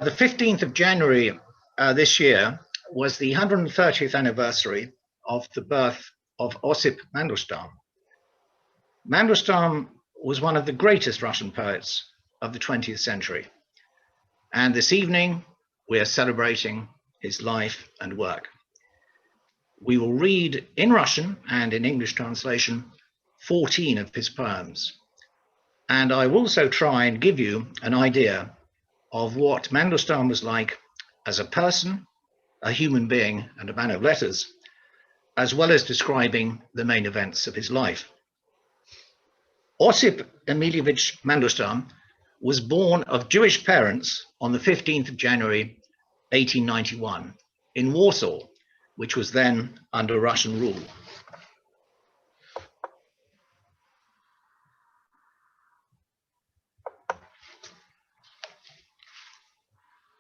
The 15th of January this year was the 130th anniversary of the birth of Osip Mandelstam. Mandelstam was one of the greatest Russian poets of the 20th century. And this evening, we are celebrating his life and work. We will read in Russian and in English translation 14 of his poems. And I will also try and give you an idea of what Mandelstam was like as a person, a human being, and a man of letters, as well as describing the main events of his life. Osip Emilievich Mandelstam was born of Jewish parents on the 15th of January, 1891, in Warsaw, which was then under Russian rule.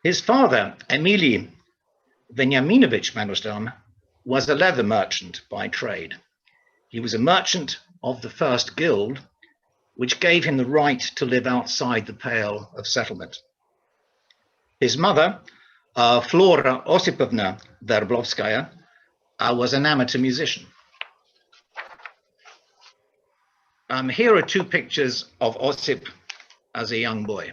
His father, Emily Veniaminovich Mandelstam, was a leather merchant by trade. He was a merchant of the First Guild, which gave him the right to live outside the pale of settlement. His mother, Flora Osipovna Verblovskaya, was an amateur musician. Here are two pictures of Osip as a young boy.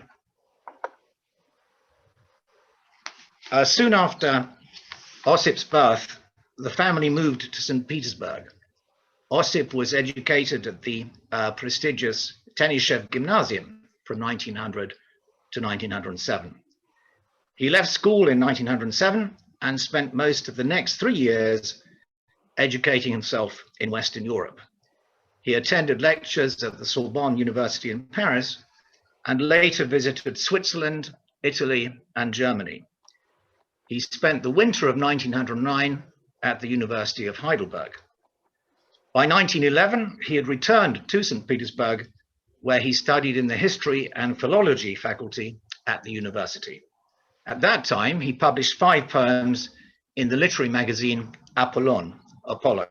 Soon after Osip's birth, the family moved to St. Petersburg. Osip was educated at the prestigious Tenishev Gymnasium from 1900 to 1907. He left school in 1907 and spent most of the next 3 years educating himself in Western Europe. He attended lectures at the Sorbonne University in Paris and later visited Switzerland, Italy, and Germany. He spent the winter of 1909 at the University of Heidelberg. By 1911, he had returned to St. Petersburg, where he studied in the history and philology faculty at the university. At that time, he published 5 poems in the literary magazine Apollon, Apollo.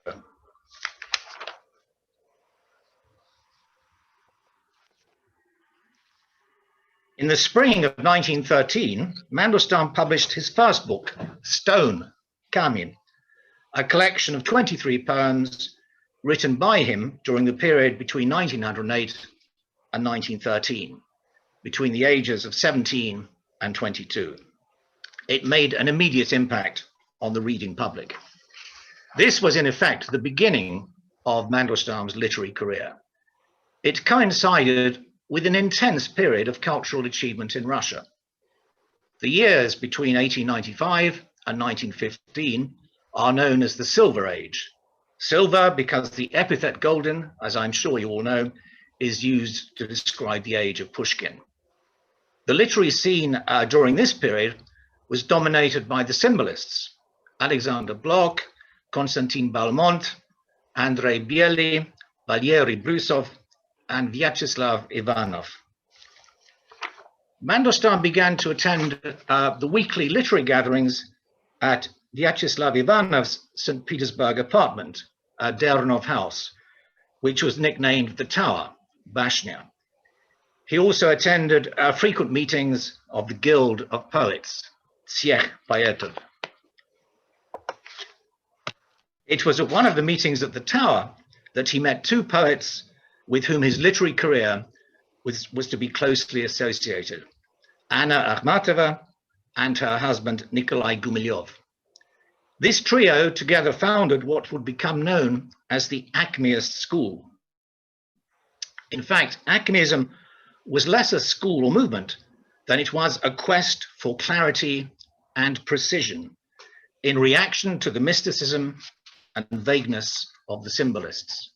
In the spring of 1913, Mandelstam published his first book, Stone, Kamin, a collection of 23 poems written by him during the period between 1908 and 1913, between the ages of 17 and 22. It made an immediate impact on the reading public. This was in effect the beginning of Mandelstam's literary career. It coincided with an intense period of cultural achievement in Russia. The years between 1895 and 1915 are known as the Silver Age. Silver because the epithet golden, as I'm sure you all know, is used to describe the age of Pushkin. The literary scene during this period was dominated by the symbolists, Alexander Blok, Konstantin Balmont, Andrei Bieli, Valery Brusov, and Vyacheslav Ivanov. Mandelstam began to attend the weekly literary gatherings at Vyacheslav Ivanov's St. Petersburg apartment, Dernov House, which was nicknamed the Tower, Bashnya. He also attended frequent meetings of the Guild of Poets, Tsekh Poetov. It was at one of the meetings at the Tower that he met 2 poets with whom his literary career was to be closely associated, Anna Akhmatova and her husband Nikolai Gumilyov. This trio together founded what would become known as the Acmeist school. In fact, Acmeism was less a school or movement than it was a quest for clarity and precision in reaction to the mysticism and vagueness of the symbolists.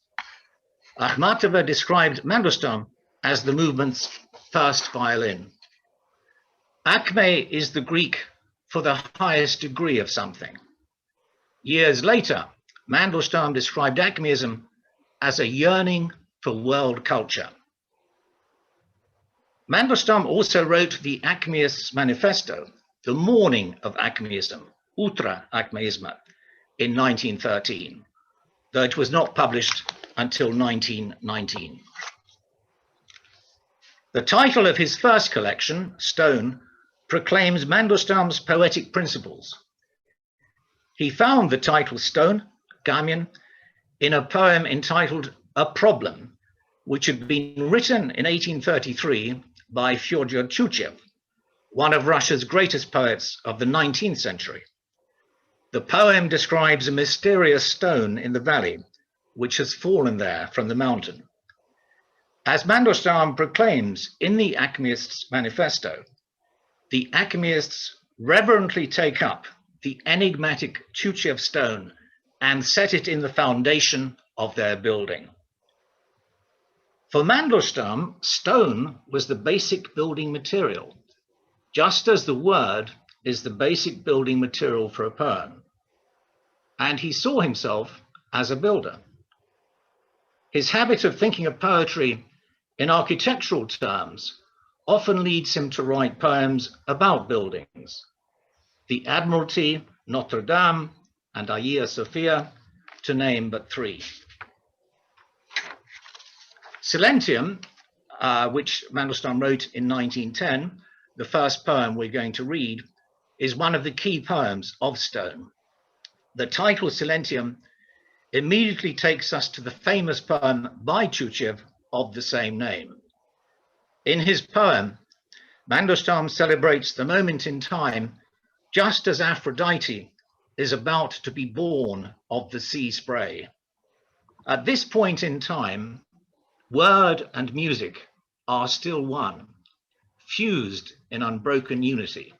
Akhmatova described Mandelstam as the movement's first violin. Acme is the Greek for the highest degree of something. Years later, Mandelstam described Acmeism as a yearning for world culture. Mandelstam also wrote the Acmeist's manifesto, The Morning of Acmeism, Utra Acmeisma, in 1913, though it was not published until 1919. The title of his first collection, Stone, proclaims Mandelstam's poetic principles. He found the title stone, Kamien, in a poem entitled A Problem, which had been written in 1833 by Fyodor Tyutchev, one of Russia's greatest poets of the 19th century. The poem describes a mysterious stone in the valley, which has fallen there from the mountain. As Mandelstam proclaims in the Acmeist's manifesto, the Acmeists reverently take up the enigmatic Tyutchev stone and set it in the foundation of their building. For Mandelstam, stone was the basic building material, just as the word is the basic building material for a poem. And he saw himself as a builder. His habit of thinking of poetry in architectural terms often leads him to write poems about buildings. The Admiralty, Notre Dame, and Hagia Sophia, to name but three. Silentium, which Mandelstam wrote in 1910, the first poem we're going to read, is one of the key poems of Stone. The title Silentium immediately takes us to the famous poem by Tyutchev of the same name. In his poem, Mandelstam celebrates the moment in time just as Aphrodite is about to be born of the sea spray. At this point in time, word and music are still one, fused in unbroken unity.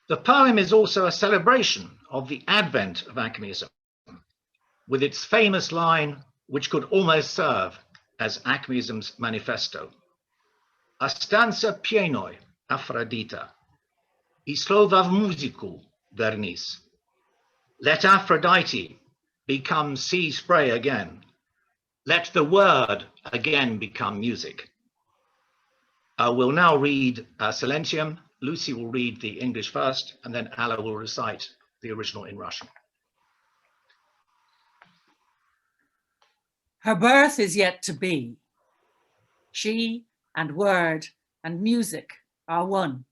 The poem is also a celebration of the advent of Acmeism, with its famous line, which could almost serve as Acmeism's manifesto. Останься пьяной, Aphrodita, и slova v muziku vernis. Let Aphrodite become sea spray again. Let the word again become music. We'll now read Silentium. Lucy will read the English first, and then Alla will recite the original in Russian. Her birth is yet to be. She and word and music are one.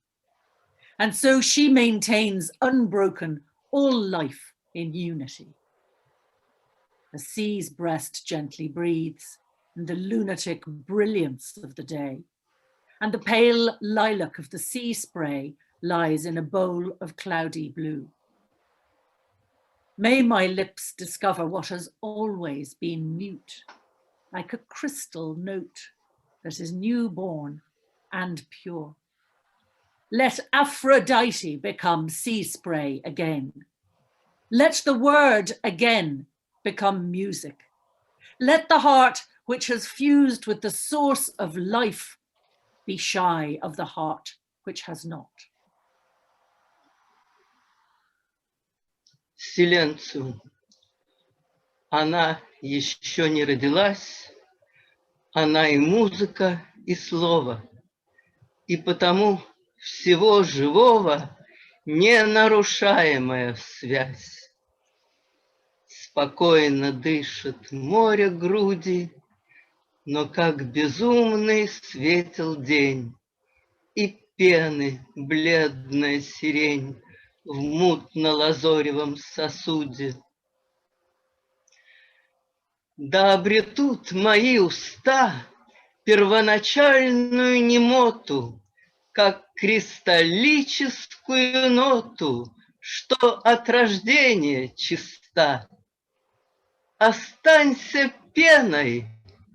And so she maintains unbroken all life in unity. The sea's breast gently breathes in the lunatic brilliance of the day, and the pale lilac of the sea spray lies in a bowl of cloudy blue. May my lips discover what has always been mute, like a crystal note that is newborn and pure. Let Aphrodite become sea spray again. Let the word again become music. Let the heart which has fused with the source of life be shy of the heart which has not. Силенциум. Она еще не родилась, она и музыка, и слово, и потому всего живого ненарушаемая связь. Спокойно дышит море груди, но как безумный светил день, и пены бледная сирень в мутно-лазоревом сосуде. Да обретут мои уста первоначальную немоту, как кристаллическую ноту, что от рождения чиста. Останься пеной,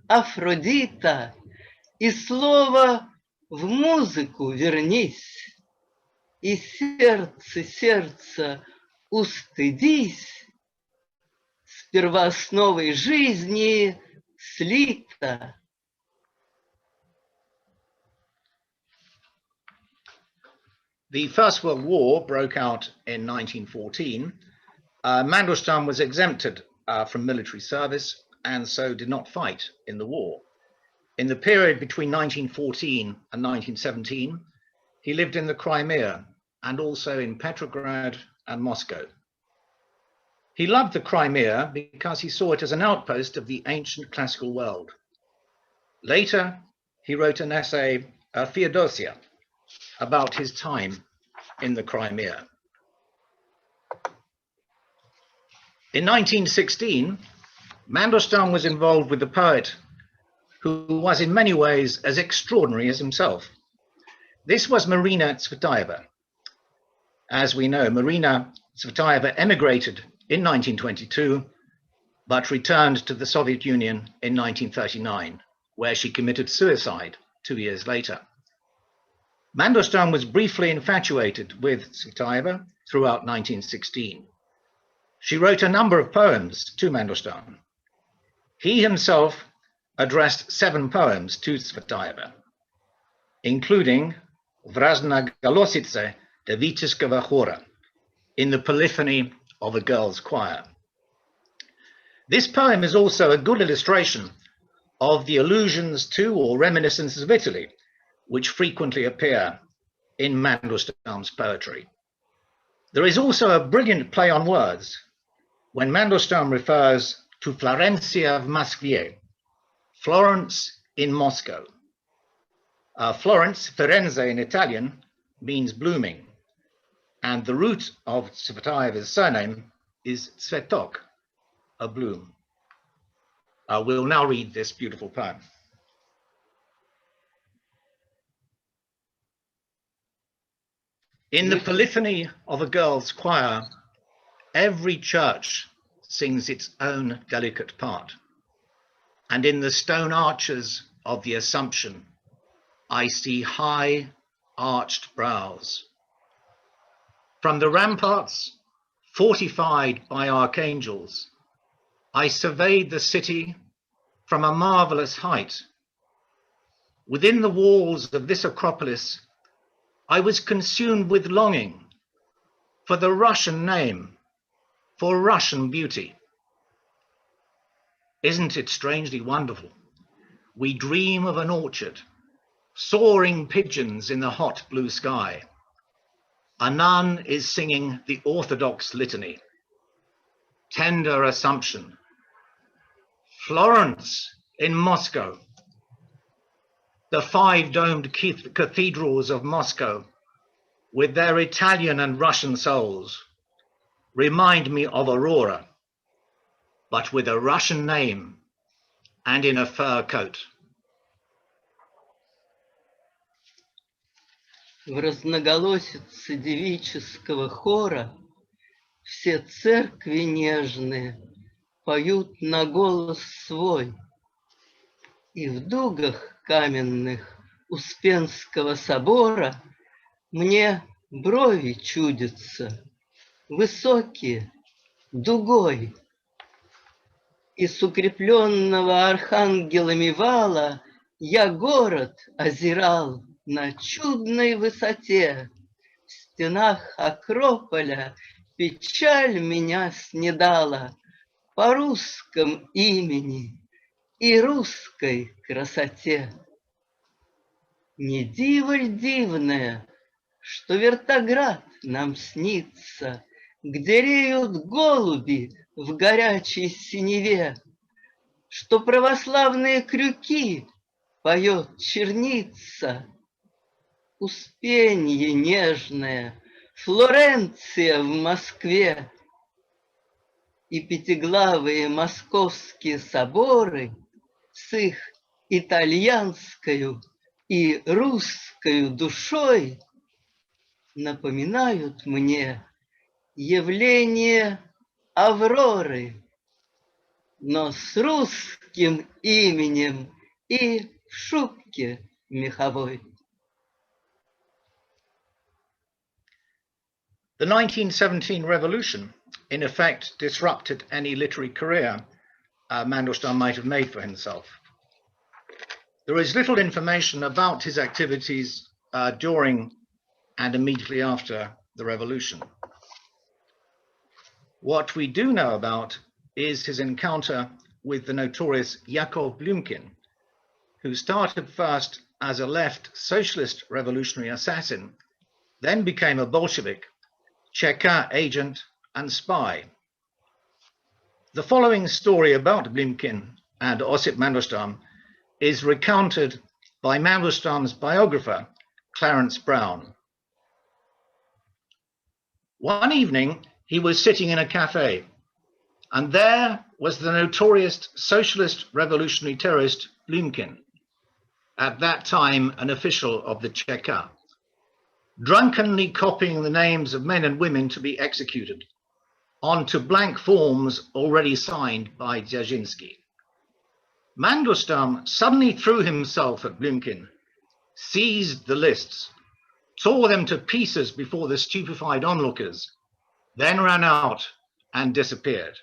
Афродита, и слово в музыку вернись, и сердце, устыдись, с первоосновой жизни слито. The First World War broke out in 1914. Mandelstam was exempted from military service and so did not fight in the war. In the period between 1914 and 1917, he lived in the Crimea and also in Petrograd and Moscow. He loved the Crimea because he saw it as an outpost of the ancient classical world. Later, he wrote an essay, Theodosia, about his time in the Crimea. In 1916, Mandelstam was involved with a poet who was in many ways as extraordinary as himself. This was Marina Tsvetaeva. As we know, Marina Tsvetaeva emigrated in 1922, but returned to the Soviet Union in 1939, where she committed suicide 2 years later. Mandelstam was briefly infatuated with Tsvetaeva throughout 1916. She wrote a number of poems to Mandelstam. He himself addressed 7 poems to Tsvetaeva, including Vrazna Galosice Deviteskova Chora, in the polyphony of a girl's choir. This poem is also a good illustration of the allusions to or reminiscences of Italy, which frequently appear in Mandelstam's poetry. There is also a brilliant play on words when Mandelstam refers to Florencia v Moskvie, Florence in Moscow. Florence, Firenze in Italian, means blooming, and the root of Tsvetaeva's surname is Tsvetok, a bloom. We'll now read this beautiful poem. In the polyphony of a girl's choir, every church sings its own delicate part. And in the stone arches of the Assumption, I see high arched brows. From the ramparts, fortified by archangels, I surveyed the city from a marvelous height. Within the walls of this Acropolis, I was consumed with longing for the Russian name, for Russian beauty. Isn't it strangely wonderful? We dream of an orchard, soaring pigeons in the hot blue sky. A nun is singing the Orthodox litany. Tender Assumption. Florence in Moscow. The 5-domed cathedrals of Moscow, with their Italian and Russian souls, remind me of Aurora, but with a Russian name and in a fur coat. В разноголосице девического хора все церкви нежные поют на голос свой, и в дугах каменных Успенского собора мне брови чудятся, высокие, дугой. И с укрепленного архангелами вала я город озирал на чудной высоте. В стенах Акрополя печаль меня снедала по русском имени и русской красоте. Не диво ль дивное, что Вертоград нам снится, где реют голуби в горячей синеве, что православные крюки поет черница. Успенье нежное, Флоренция в Москве, и пятиглавые московские соборы с их итальянскою и русскою душой напоминают мне явление Авроры, но с русским именем и в шубке меховой. The 1917 revolution, in effect, disrupted any literary career Mandelstam might have made for himself. There is little information about his activities during and immediately after the revolution. What we do know about is his encounter with the notorious Yakov Blumkin, who started first as a left socialist revolutionary assassin, then became a Bolshevik, Cheka agent and spy. The following story about Blumkin and Osip Mandelstam is recounted by Mandelstam's biographer, Clarence Brown. One evening, he was sitting in a cafe, and there was the notorious socialist revolutionary terrorist Blümchen, at that time an official of the Cheka, drunkenly copying the names of men and women to be executed onto blank forms already signed by Dzerzhinsky. Mandelstam suddenly threw himself at Blümchen, seized the lists, tore them to pieces before the stupefied onlookers, then ran out and disappeared.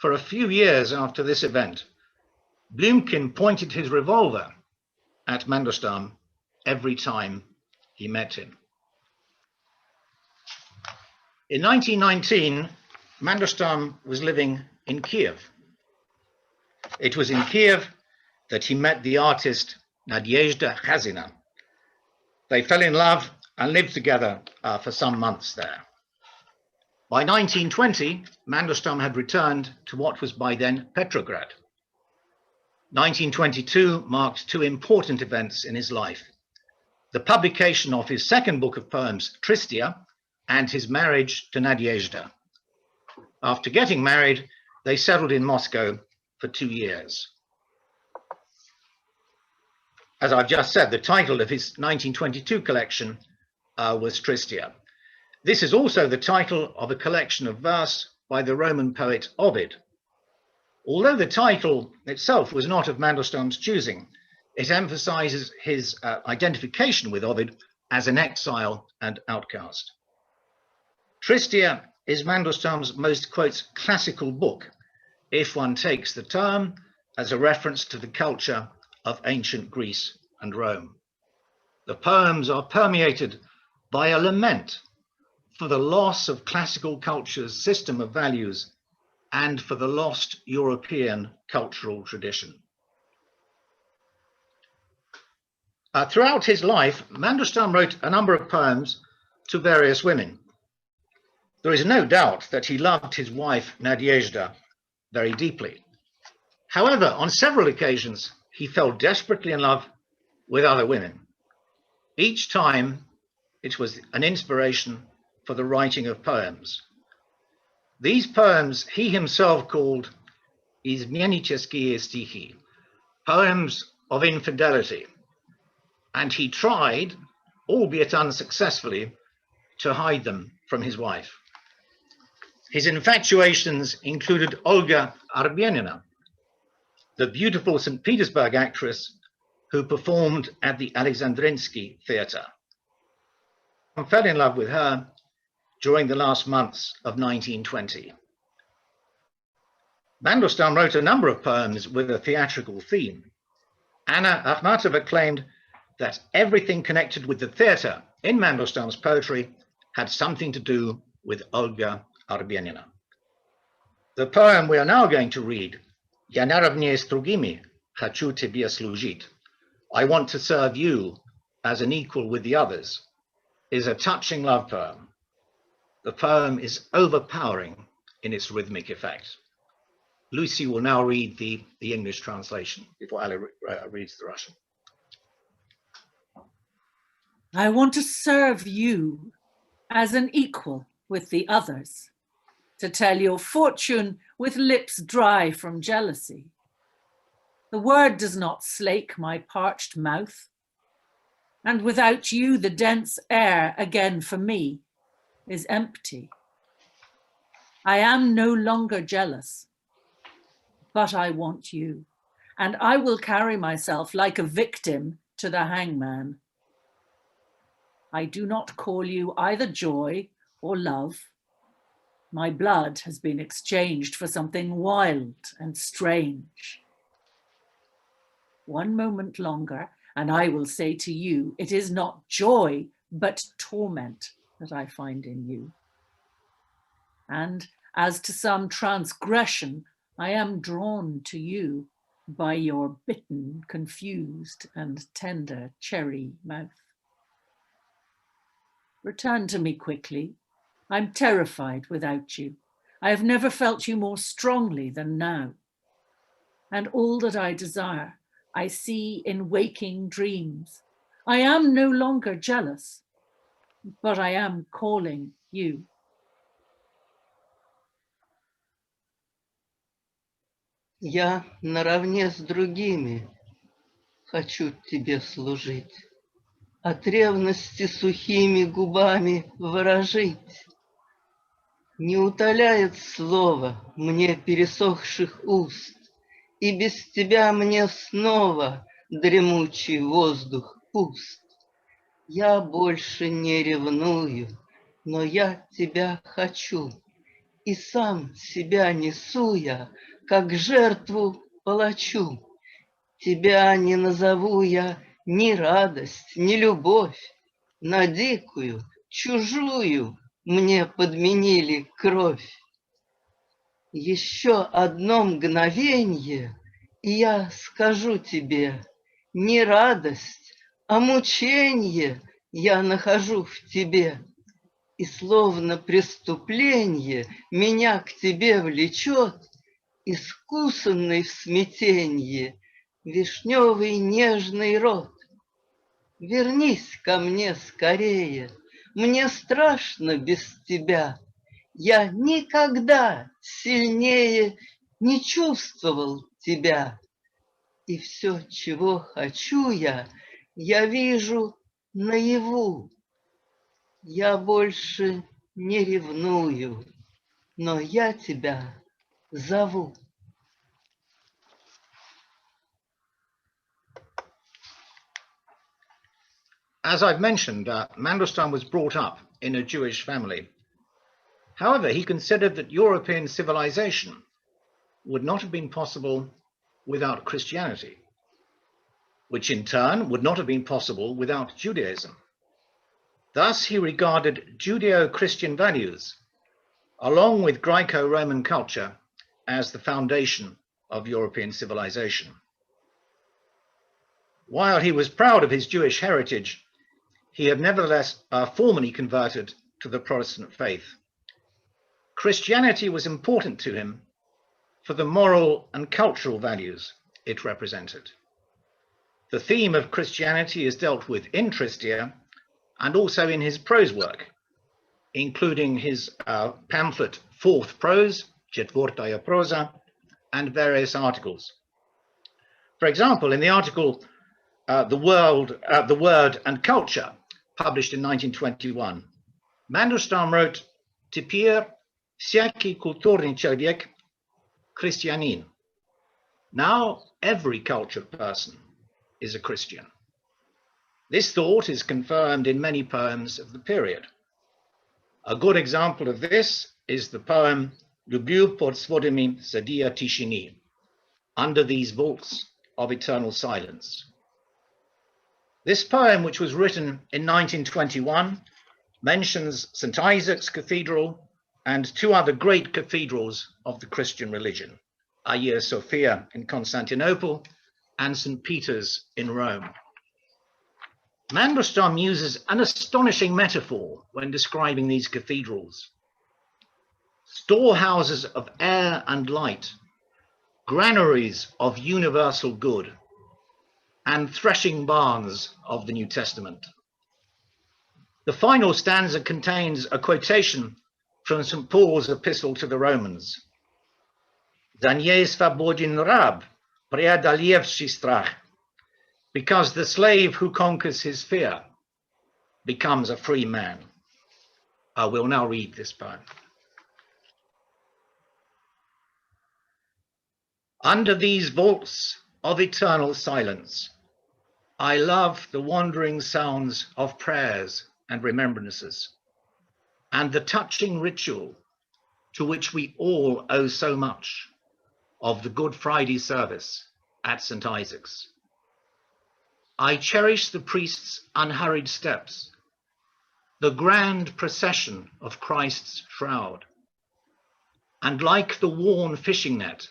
For a few years after this event, Blümchen pointed his revolver at Mandelstam every time he met him. In 1919, Mandelstam was living in Kiev. It was in Kiev that he met the artist Nadezhda Khazina. They fell in love and lived together for some months there. By 1920, Mandelstam had returned to what was by then Petrograd. 1922 marked two important events in his life: the publication of his second book of poems, Tristia, and his marriage to Nadezhda. After getting married, they settled in Moscow for 2 years. As I've just said, the title of his 1922 collection was Tristia. This is also the title of a collection of verse by the Roman poet Ovid. Although the title itself was not of Mandelstam's choosing, it emphasizes his identification with Ovid as an exile and outcast. Tristia is Mandelstam's most, quote, classical book, if one takes the term as a reference to the culture of ancient Greece and Rome. The poems are permeated by a lament for the loss of classical culture's system of values and for the lost European cultural tradition. Throughout his life, Mandelstam wrote a number of poems to various women. There is no doubt that he loved his wife Nadezhda very deeply. However, on several occasions, he fell desperately in love with other women. Each time, it was an inspiration for the writing of poems. These poems he himself called izmennicheskие stихи, poems of infidelity, and he tried, albeit unsuccessfully, to hide them from his wife. His infatuations included Olga Arbenina, the beautiful St. Petersburg actress who performed at the Alexandrinsky Theatre. He fell in love with her during the last months of 1920. Mandelstam wrote a number of poems with a theatrical theme. Anna Akhmatova claimed that everything connected with the theatre in Mandelstam's poetry had something to do with Olga Arbenina. The poem we are now going to read, Я наравне с другими хочу тебе служить, I want to serve you as an equal with the others, is a touching love poem. The poem is overpowering in its rhythmic effect. Lucy will now read the English translation before Alla reads the Russian. I want to serve you as an equal with the others, to tell your fortune with lips dry from jealousy. The word does not slake my parched mouth, and without you the dense air again for me is empty. I am no longer jealous, but I want you, and I will carry myself like a victim to the hangman. I do not call you either joy or love. My blood has been exchanged for something wild and strange. One moment longer, and I will say to you, it is not joy, but torment that I find in you. And as to some transgression, I am drawn to you by your bitten, confused, and tender cherry mouth. Return to me quickly. I'm terrified without you. I have never felt you more strongly than now. And all that I desire, I see in waking dreams. I am no longer jealous, but I am calling you. Я наравне с другими хочу тебе служить, от ревности сухими губами выражить. Не утоляет слово мне пересохших уст, и без тебя мне снова дремучий воздух пуст. Я больше не ревную, но я тебя хочу, и сам себя несу я, как жертву палачу. Тебя не назову я ни радость, ни любовь, на дикую, чужую мне подменили кровь. Еще одно мгновенье, и я скажу тебе, не радость, а мученье я нахожу в тебе. И словно преступление меня к тебе влечет, искусанный в смятенье вишневый нежный рот. Вернись ко мне скорее, мне страшно без тебя. Я никогда сильнее не чувствовал тебя. И все, чего хочу я вижу наяву. Я больше не ревную, но я тебя зову. As I've mentioned, Mandelstam was brought up in a Jewish family. However, he considered that European civilization would not have been possible without Christianity, which in turn would not have been possible without Judaism. Thus, he regarded Judeo-Christian values, along with Greco-Roman culture, as the foundation of European civilization. While he was proud of his Jewish heritage, he had nevertheless formally converted to the Protestant faith. Christianity was important to him for the moral and cultural values it represented. The theme of Christianity is dealt with in Tristia and also in his prose work, including his pamphlet Fourth Prose, Четвертая Проза, and various articles. For example, in the article The Word and Culture, published in 1921, Mandelstam wrote, «Теперь всякий культурный человек христианин». Now every cultured person is a Christian. This thought is confirmed in many poems of the period. A good example of this is the poem Люблю под сводами садия тишины, Under These Vaults of Eternal Silence. This poem, which was written in 1921, mentions St. Isaac's Cathedral and two other great cathedrals of the Christian religion, Hagia Sophia in Constantinople and St. Peter's in Rome. Mandelstam uses an astonishing metaphor when describing these cathedrals. Storehouses of air and light, granaries of universal good, and threshing barns of the New Testament. The final stanza contains a quotation from St. Paul's Epistle to the Romans. «За ней свободен раб, преодолевший страх», because the slave who conquers his fear becomes a free man. I will now read this poem. Under these vaults of eternal silence, I love the wandering sounds of prayers and remembrances, and the touching ritual to which we all owe so much of the Good Friday service at St. Isaac's. I cherish the priest's unhurried steps, the grand procession of Christ's shroud, and like the worn fishing net,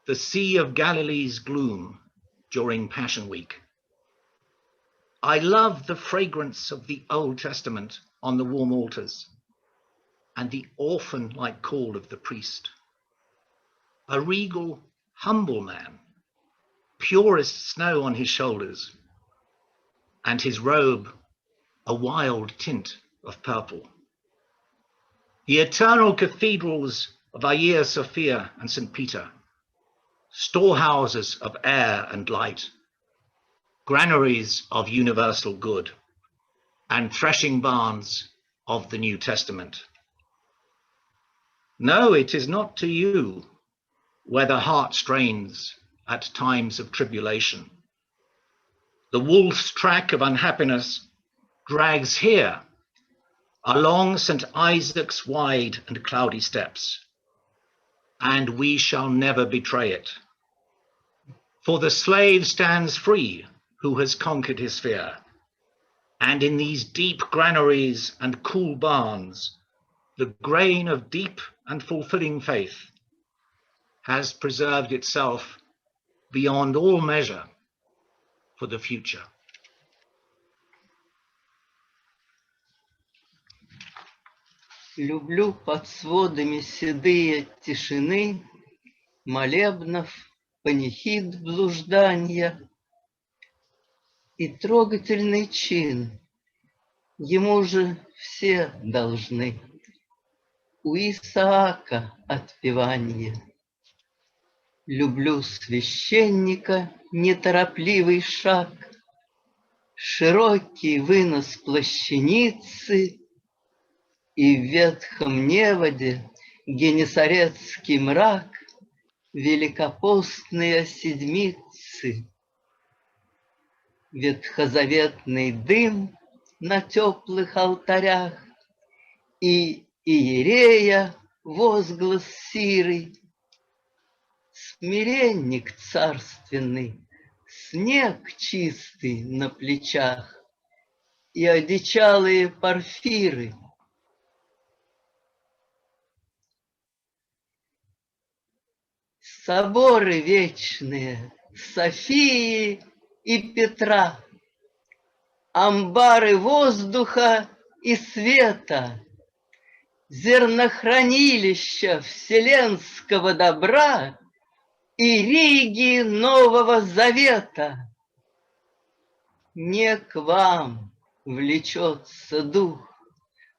the Sea of Galilee's gloom during Passion Week. I love the fragrance of the Old Testament on the warm altars and the orphan-like call of the priest. A regal, humble man, purest snow on his shoulders, and his robe a wild tint of purple. The eternal cathedrals of Hagia Sophia and St. Peter, storehouses of air and light, granaries of universal good, and threshing barns of the New Testament. No, it is not to you where the heart strains at times of tribulation. The wolf's track of unhappiness drags here along St. Isaac's wide and cloudy steps, and we shall never betray it. For the slave stands free who has conquered his fear, and in these deep granaries and cool barns, the grain of deep and fulfilling faith has preserved itself beyond all measure for the future. Люблю под сводами седые тишины, молебнов, панихид блужданья и трогательный чин. Ему же все должны. У Исаака отпевание. Люблю священника, неторопливый шаг, широкий вынос плащаницы и в ветхом неводе генесарецкий мрак, великопостные седмицы. Ветхозаветный дым на теплых алтарях и иерея возглас сирый, смиренник царственный, снег чистый на плечах и одичалые порфиры. Соборы вечные Софии и Петра, амбары воздуха и света, зернохранилища вселенского добра и Риги Нового Завета. Не к вам влечется дух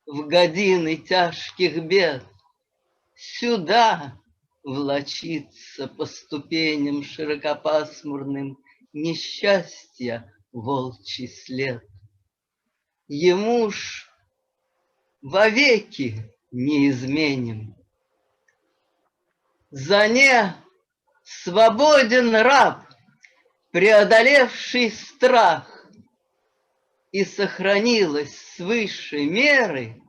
в годины тяжких бед, сюда влачится по ступеням широкопасмурным несчастья волчий след. Ему ж вовеки неизменен. За не свободен раб, преодолевший страх, и сохранилась свыше меры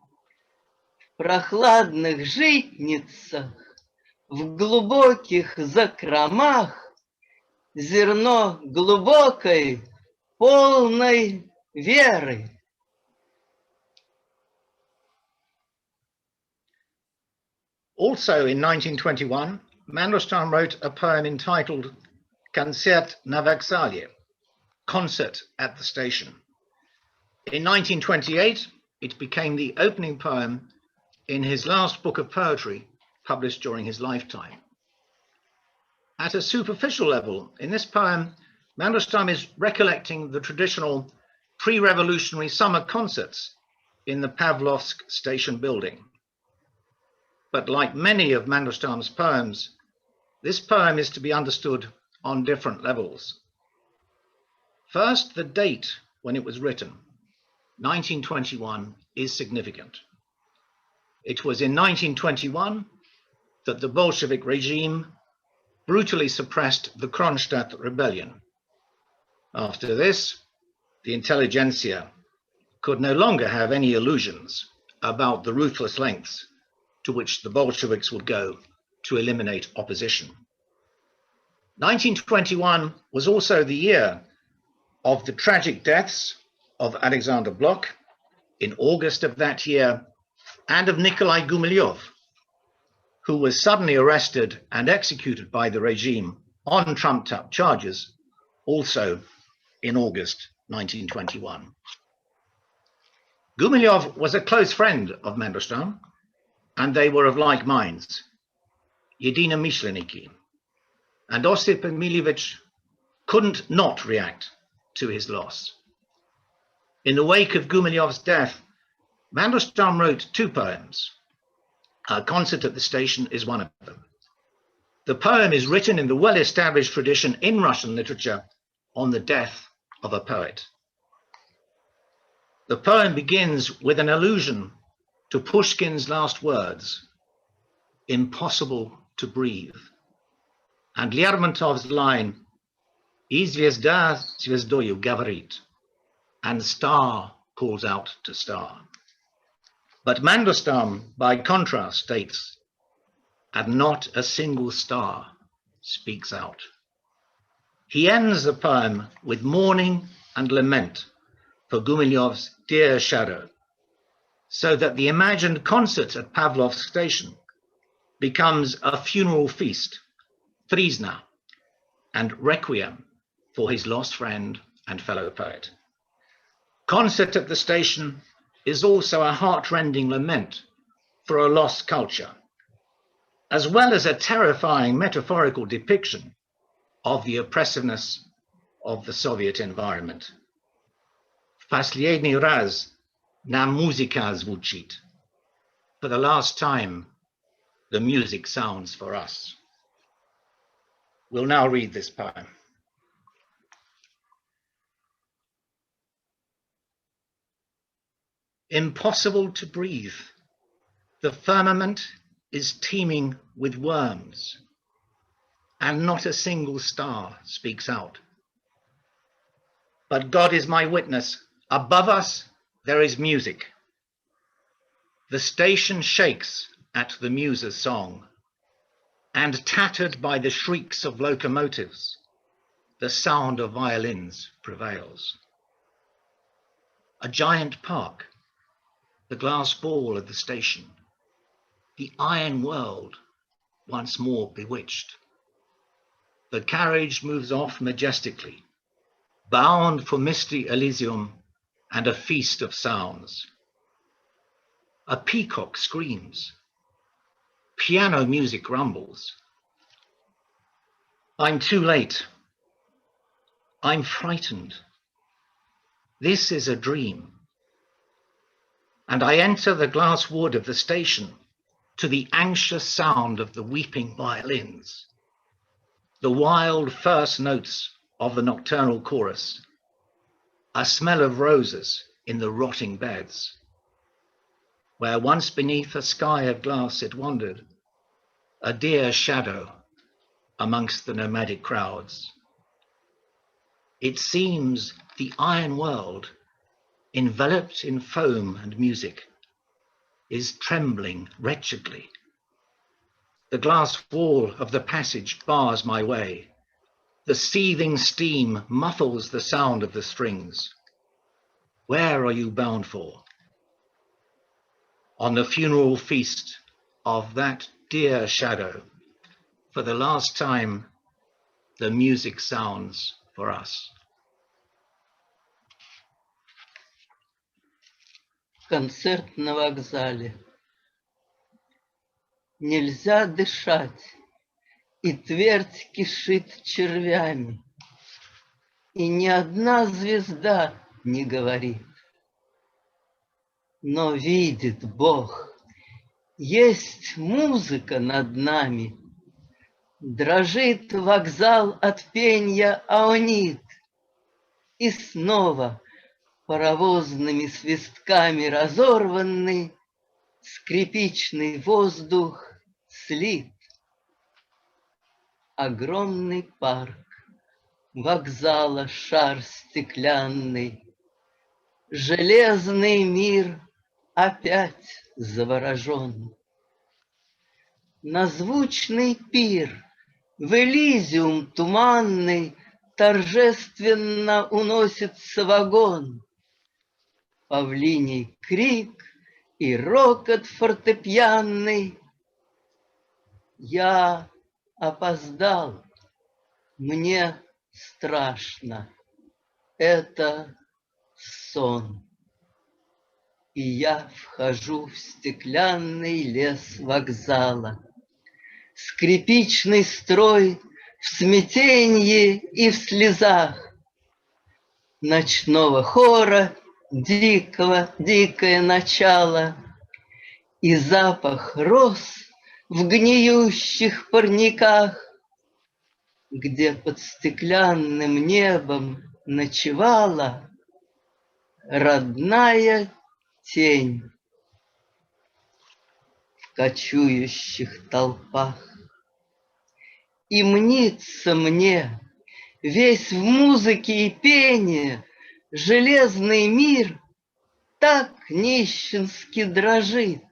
в прохладных житницах, в глубоких закромах зерно глубокой, полной веры. Also in 1921, Mandelstam wrote a poem entitled Koncert na Vokzale, Concert at the Station. In 1928, it became the opening poem in his last book of poetry, published during his lifetime. At a superficial level, in this poem, Mandelstam is recollecting the traditional pre-revolutionary summer concerts in the Pavlovsk station building. But like many of Mandelstam's poems, this poem is to be understood on different levels. First, the date when it was written, 1921, is significant. It was in 1921 that the Bolshevik regime brutally suppressed the Kronstadt rebellion. After this, the intelligentsia could no longer have any illusions about the ruthless lengths to which the Bolsheviks would go to eliminate opposition. 1921 was also the year of the tragic deaths of Alexander Blok in August of that year and of Nikolai Gumilyov, who was suddenly arrested and executed by the regime on trumped-up charges, also in August 1921. Gumilyov was a close friend of Mandelstam, and they were of like minds, единомышленники, and Osip Emilievich couldn't not react to his loss. In the wake of Gumilyov's death, Mandelstam wrote 2 poems. A Concert at the Station is one of them. The poem is written in the well-established tradition in Russian literature on the death of a poet. The poem begins with an allusion to Pushkin's last words, "Impossible to breathe," and Lermontov's line, "И звезда звездою говорит," and star calls out to star. But Mandelstam, by contrast, states, "And not a single star speaks out." He ends the poem with mourning and lament for Gumilyov's dear shadow, so that the imagined concert at Pavlovsk station becomes a funeral feast, Trizna, and requiem for his lost friend and fellow poet. Concert at the Station is also a heart-rending lament for a lost culture, as well as a terrifying metaphorical depiction of the oppressiveness of the Soviet environment. Последний раз нам музыка звучит. For the last time, the music sounds for us. We'll now read this poem. Impossible to breathe. The firmament is teeming with worms, and not a single star speaks out. But God is my witness. Above us, there is music. The station shakes at the muse's song, and tattered by the shrieks of locomotives, the sound of violins prevails. A giant park, the glass ball of the station, the iron world once more bewitched. The carriage moves off majestically, bound for misty Elysium and a feast of sounds. A peacock screams. Piano music rumbles. I'm too late. I'm frightened. This is a dream. And I enter the glass wood of the station to the anxious sound of the weeping violins, the wild first notes of the nocturnal chorus, a smell of roses in the rotting beds, where once beneath a sky of glass it wandered, a dear shadow amongst the nomadic crowds. It seems the iron world, enveloped in foam and music, is trembling wretchedly. The glass wall of the passage bars my way. The seething steam muffles the sound of the strings. Where are you bound for? On the funeral feast of that dear shadow, for the last time, the music sounds for us. Концерт на вокзале. Нельзя дышать, и твердь кишит червями, и ни одна звезда не говорит. Но видит Бог, есть музыка над нами, дрожит вокзал от пенья аонит, и снова паровозными свистками разорванный скрипичный воздух слит. Огромный парк, вокзала шар стеклянный, железный мир опять заворожен. На звучный пир в Элизиум туманный торжественно уносится вагон. Павлиний крик и рокот фортепианный. Я опоздал, мне страшно, это сон. И я вхожу в стеклянный лес вокзала. Скрипичный строй в смятенье и в слезах. Ночного хора дикое начало и запах роз в гниющих парниках, где под стеклянным небом ночевала родная тень в кочующих толпах. И мнится мне весь в музыке и пении железный мир так нищенски дрожит.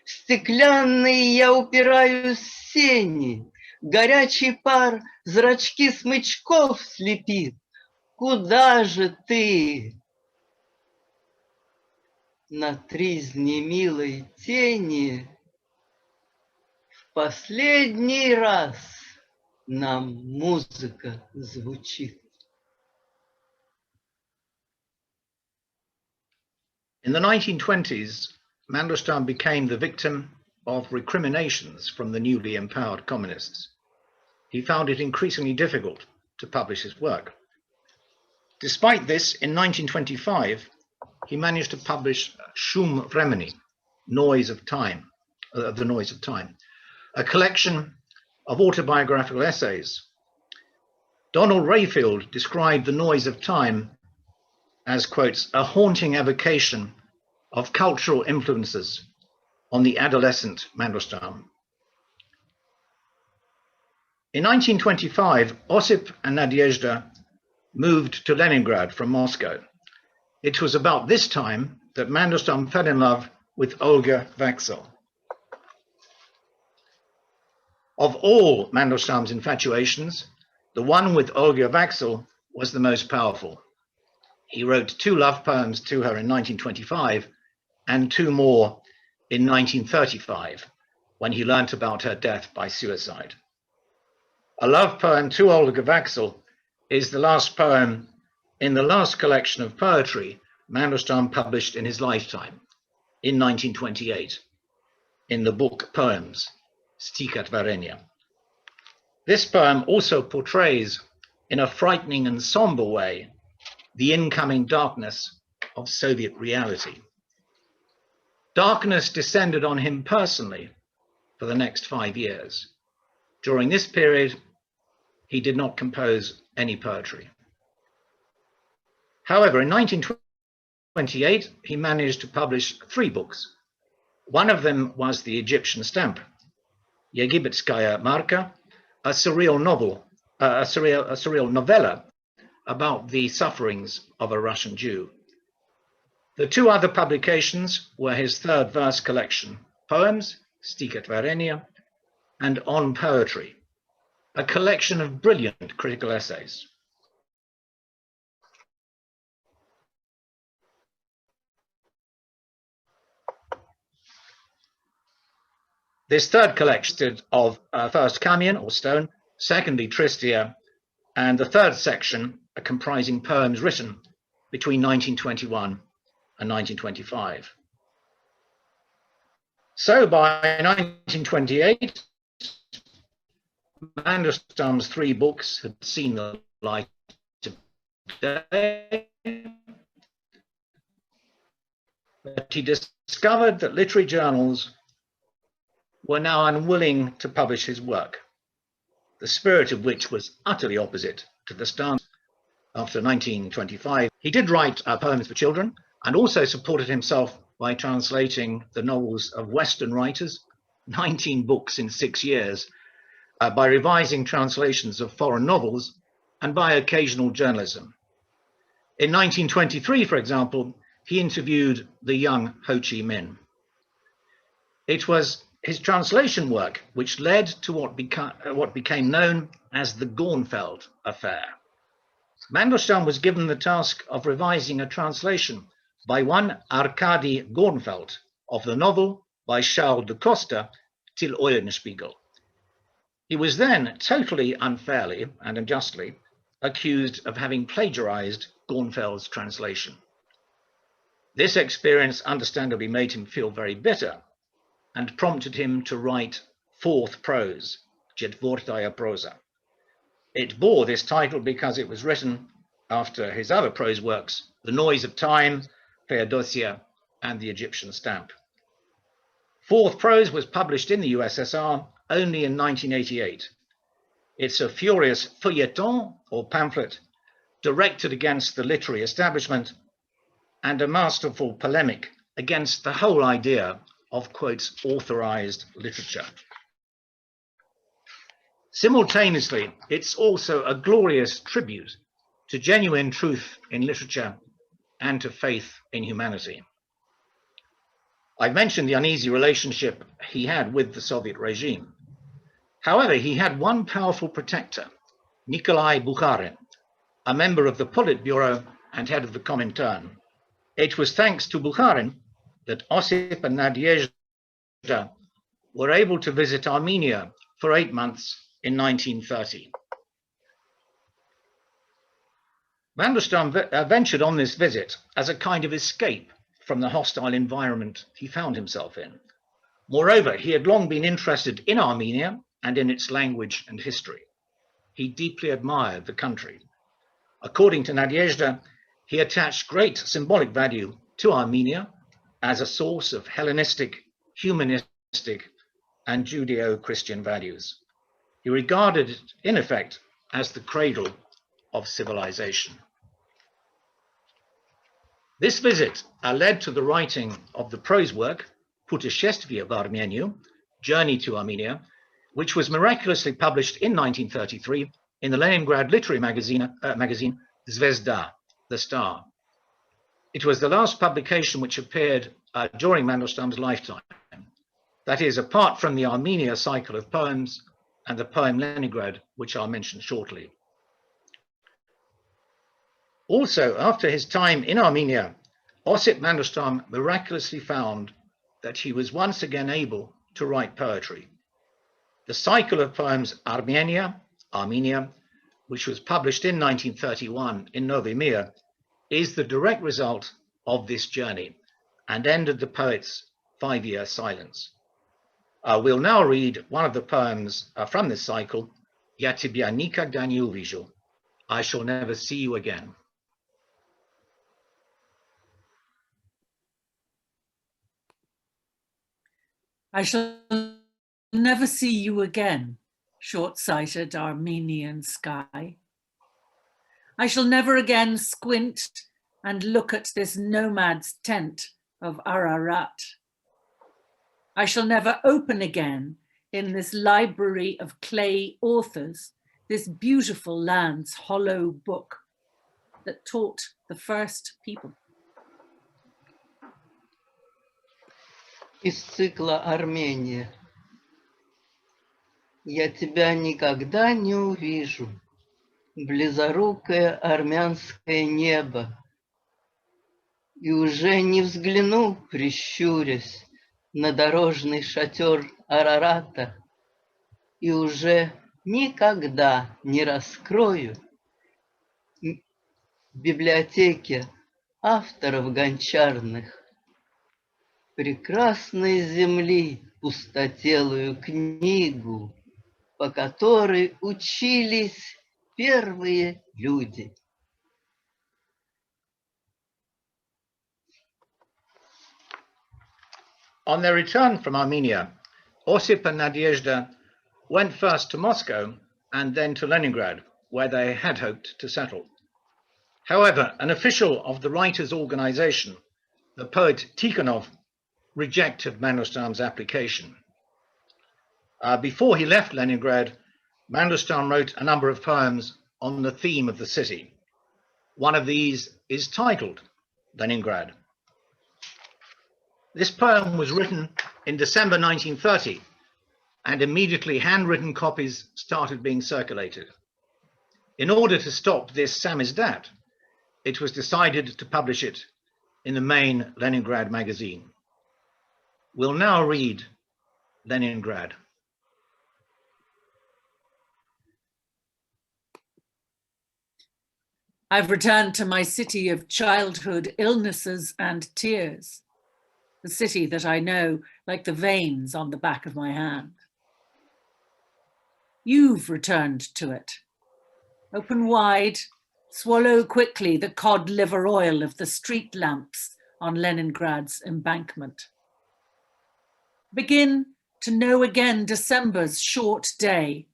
В стеклянный я упираюсь в сени, горячий пар зрачки смычков слепит. Куда же ты? На тризне милой тени в последний раз нам музыка звучит. In the 1920s, Mandelstam became the victim of recriminations from the newly empowered communists. He found it increasingly difficult to publish his work. Despite this, in 1925, he managed to publish Shum Vremeni, Noise of Time, The Noise of Time, a collection of autobiographical essays. Donald Rayfield described The Noise of Time as, quotes, a haunting evocation of cultural influences on the adolescent Mandelstam. In 1925, Osip and Nadezhda moved to Leningrad from Moscow. It was about this time that Mandelstam fell in love with Olga Vaxel. Of all Mandelstam's infatuations, the one with Olga Vaxel was the most powerful. He wrote 2 love poems to her in 1925 and 2 more in 1935, when he learnt about her death by suicide. A love poem to Olga Vaxel is the last poem in the last collection of poetry Mandelstam published in his lifetime, in 1928, in the book Poems, Stikotvorenia. This poem also portrays, in a frightening and somber way, the incoming darkness of Soviet reality. Darkness descended on him personally for the next 5 years. During this period, he did not compose any poetry. However, in 1928, he managed to publish 3 books. One of them was the Egyptian stamp, Yegipetskaya Marka, a surreal novel, a surreal novella about the sufferings of a Russian Jew. The 2 other publications were his 3rd verse collection, Poems, Stikotvorenia, and On Poetry, a collection of brilliant critical essays. This 3rd collection of first Kamien, or stone, secondly Tristia, and the 3rd section comprising poems written between 1921 and 1925. So by 1928, Mandelstam's 3 books had seen the light of day, but he discovered that literary journals were now unwilling to publish his work, the spirit of which was utterly opposite to the stance after 1925. He did write poems for children and also supported himself by translating the novels of Western writers, 19 books in 6 years, by revising translations of foreign novels, and by occasional journalism. In 1923, for example, he interviewed the young Ho Chi Minh. It was his translation work which led to what became known as the Gornfeld affair. Mandelstam was given the task of revising a translation by one Arkady Gornfeld of the novel by Charles de Costa, Till Eulenspiegel. He was then totally unfairly and unjustly accused of having plagiarized Gornfeld's translation. This experience understandably made him feel very bitter and prompted him to write 4th prose, Четвертая проза. It bore this title because it was written after his other prose works, The Noise of Time, Feodosia, and the Egyptian stamp. Fourth prose was published in the USSR only in 1988. It's a furious feuilleton or pamphlet directed against the literary establishment and a masterful polemic against the whole idea of, quotes, authorized literature. Simultaneously, it's also a glorious tribute to genuine truth in literature and to faith in humanity. I've mentioned the uneasy relationship he had with the Soviet regime. However, he had one powerful protector, Nikolai Bukharin, a member of the Politburo and head of the Comintern. It was thanks to Bukharin that Osip and Nadezhda were able to visit Armenia for 8 months in 1930. Mandelstam ventured on this visit as a kind of escape from the hostile environment he found himself in. Moreover, he had long been interested in Armenia and in its language and history. He deeply admired the country. According to Nadezhda, he attached great symbolic value to Armenia as a source of Hellenistic, humanistic, and Judeo-Christian values. He regarded it, in effect, as the cradle of civilization. This visit led to the writing of the prose work, Puteshestvie v Armenию, Journey to Armenia, which was miraculously published in 1933 in the Leningrad literary magazine Zvezda, The Star. It was the last publication which appeared during Mandelstam's lifetime. That is, apart from the Armenia cycle of poems and the poem Leningrad, which I'll mention shortly. Also, after his time in Armenia, Osip Mandelstam miraculously found that he was once again able to write poetry. The cycle of poems Armenia, which was published in 1931 in Novi Mir, is the direct result of this journey and ended the poet's 5-year silence. We'll now read one of the poems from this cycle, Я тебя никогда не увижу, I shall never see you again. I shall never see you again, short-sighted Armenian sky. I shall never again squint and look at this nomad's tent of Ararat. I shall never open again in this library of clay authors, this beautiful land's hollow book that taught the first people. Из цикла «Армения». Я тебя никогда не увижу, близорукое армянское небо, и уже не взгляну, прищурясь, на дорожный шатер Арарата, и уже никогда не раскрою в библиотеке авторов гончарных прекрасной земли пустотелую книгу, по которой учились первые люди. On their return from Armenia, Osip and Nadezhda went first to Moscow and then to Leningrad, where they had hoped to settle. However, an official of the writers' organization, the poet Tikhonov, rejected Mandelstam's application. Before he left Leningrad, Mandelstam wrote a number of poems on the theme of the city. One of these is titled Leningrad. This poem was written in December 1930, and immediately handwritten copies started being circulated. In order to stop this samizdat, it was decided to publish it in the main Leningrad magazine. We'll now read Leningrad. I've returned to my city of childhood illnesses and tears, the city that I know like the veins on the back of my hand. You've returned to it. Open wide, swallow quickly the cod liver oil of the street lamps on Leningrad's embankment. Begin to know again December's short day,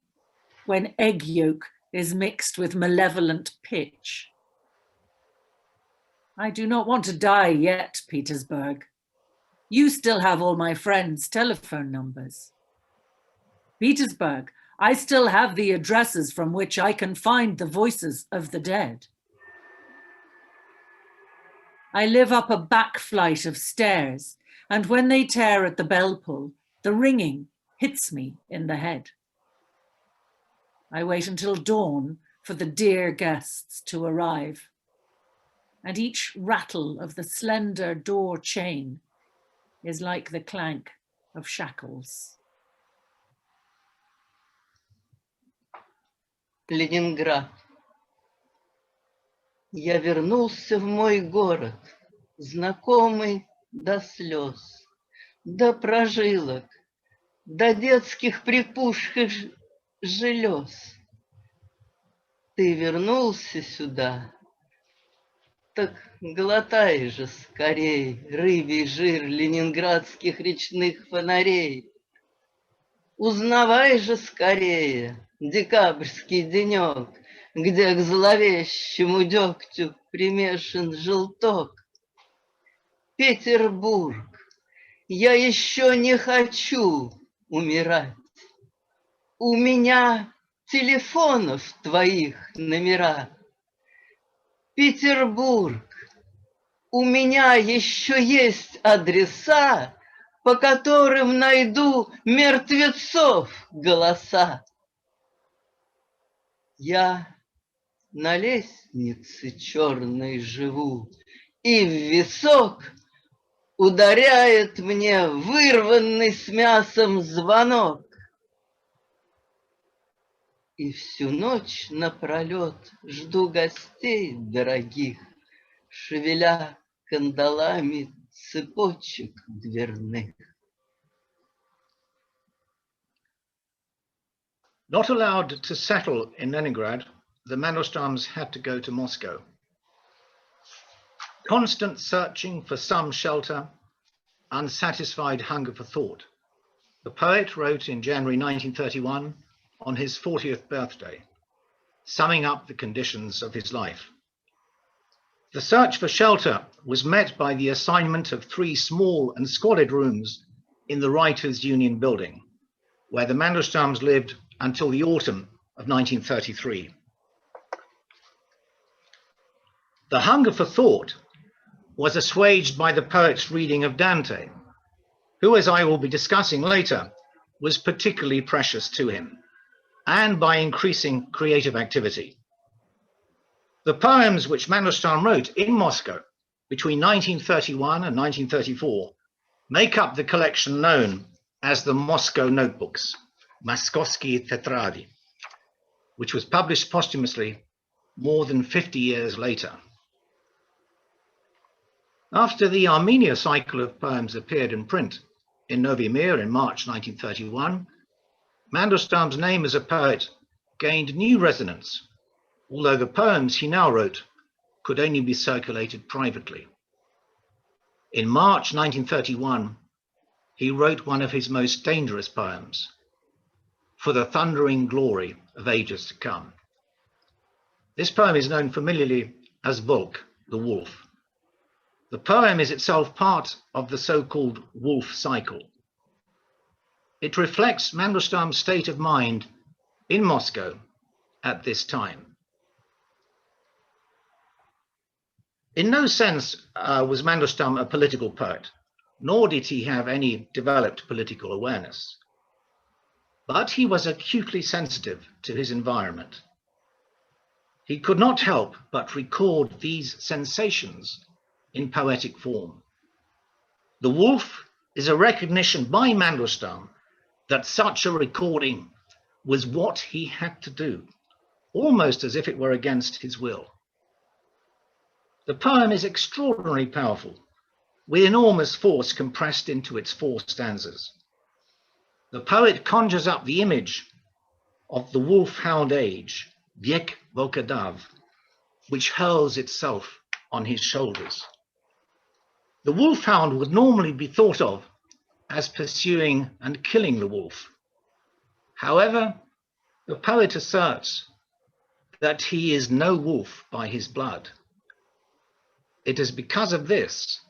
when egg yolk is mixed with malevolent pitch. I do not want to die yet, Petersburg. You still have all my friends' telephone numbers. Petersburg, I still have the addresses from which I can find the voices of the dead. I live up a back flight of stairs, and when they tear at the bell pull, the ringing hits me in the head. I wait until dawn for the dear guests to arrive, and each rattle of the slender door chain is like the clank of shackles. Ленинград. Я вернулся в мой город, знакомый до слез, до прожилок, до детских припухших желез. Ты вернулся сюда, так глотай же скорей рыбий жир ленинградских речных фонарей. Узнавай же скорее декабрьский денек, где к зловещему дегтю примешан желток. Петербург, я еще не хочу умирать. У меня телефонов твоих номера. Петербург, у меня еще есть адреса, по которым найду мертвецов голоса. Я на лестнице черной живу, и в висок ударяет мне вырванный с мясом звонок. И всю ночь напролет жду гостей дорогих, шевеля кандалами цепочек дверных. Not allowed to settle in Leningrad, the Mandelstams had to go to Moscow. Constant searching for some shelter, unsatisfied hunger for thought. The poet wrote in January 1931 on his 40th birthday, summing up the conditions of his life. The search for shelter was met by the assignment of 3 small and squalid rooms in the Writers' Union building, where the Mandelstams lived until the autumn of 1933. The hunger for thought was assuaged by the poet's reading of Dante, who, as I will be discussing later, was particularly precious to him, and by increasing creative activity. The poems which Mandelstam wrote in Moscow between 1931 and 1934 make up the collection known as the Moscow Notebooks, Moskovsky Tetradi, which was published posthumously more than 50 years later. After the Armenia cycle of poems appeared in print in Novi Mir in March 1931, Mandelstam's name as a poet gained new resonance, although the poems he now wrote could only be circulated privately. In March 1931, he wrote one of his most dangerous poems, For the Thundering Glory of Ages to Come. This poem is known familiarly as Volk, the Wolf. The poem is itself part of the so-called Wolf cycle. It reflects Mandelstam's state of mind in Moscow at this time. In no sense was Mandelstam a political poet, nor did he have any developed political awareness. But he was acutely sensitive to his environment. He could not help but record these sensations in poetic form. The Wolf is a recognition by Mandelstam that such a recording was what he had to do, almost as if it were against his will. The poem is extraordinarily powerful, with enormous force compressed into its 4 stanzas. The poet conjures up the image of the wolf-hound age, Viek Volkodav, which hurls itself on his shoulders. The wolfhound would normally be thought of as pursuing and killing the wolf. However, the poet asserts that he is no wolf by his blood. It is because of this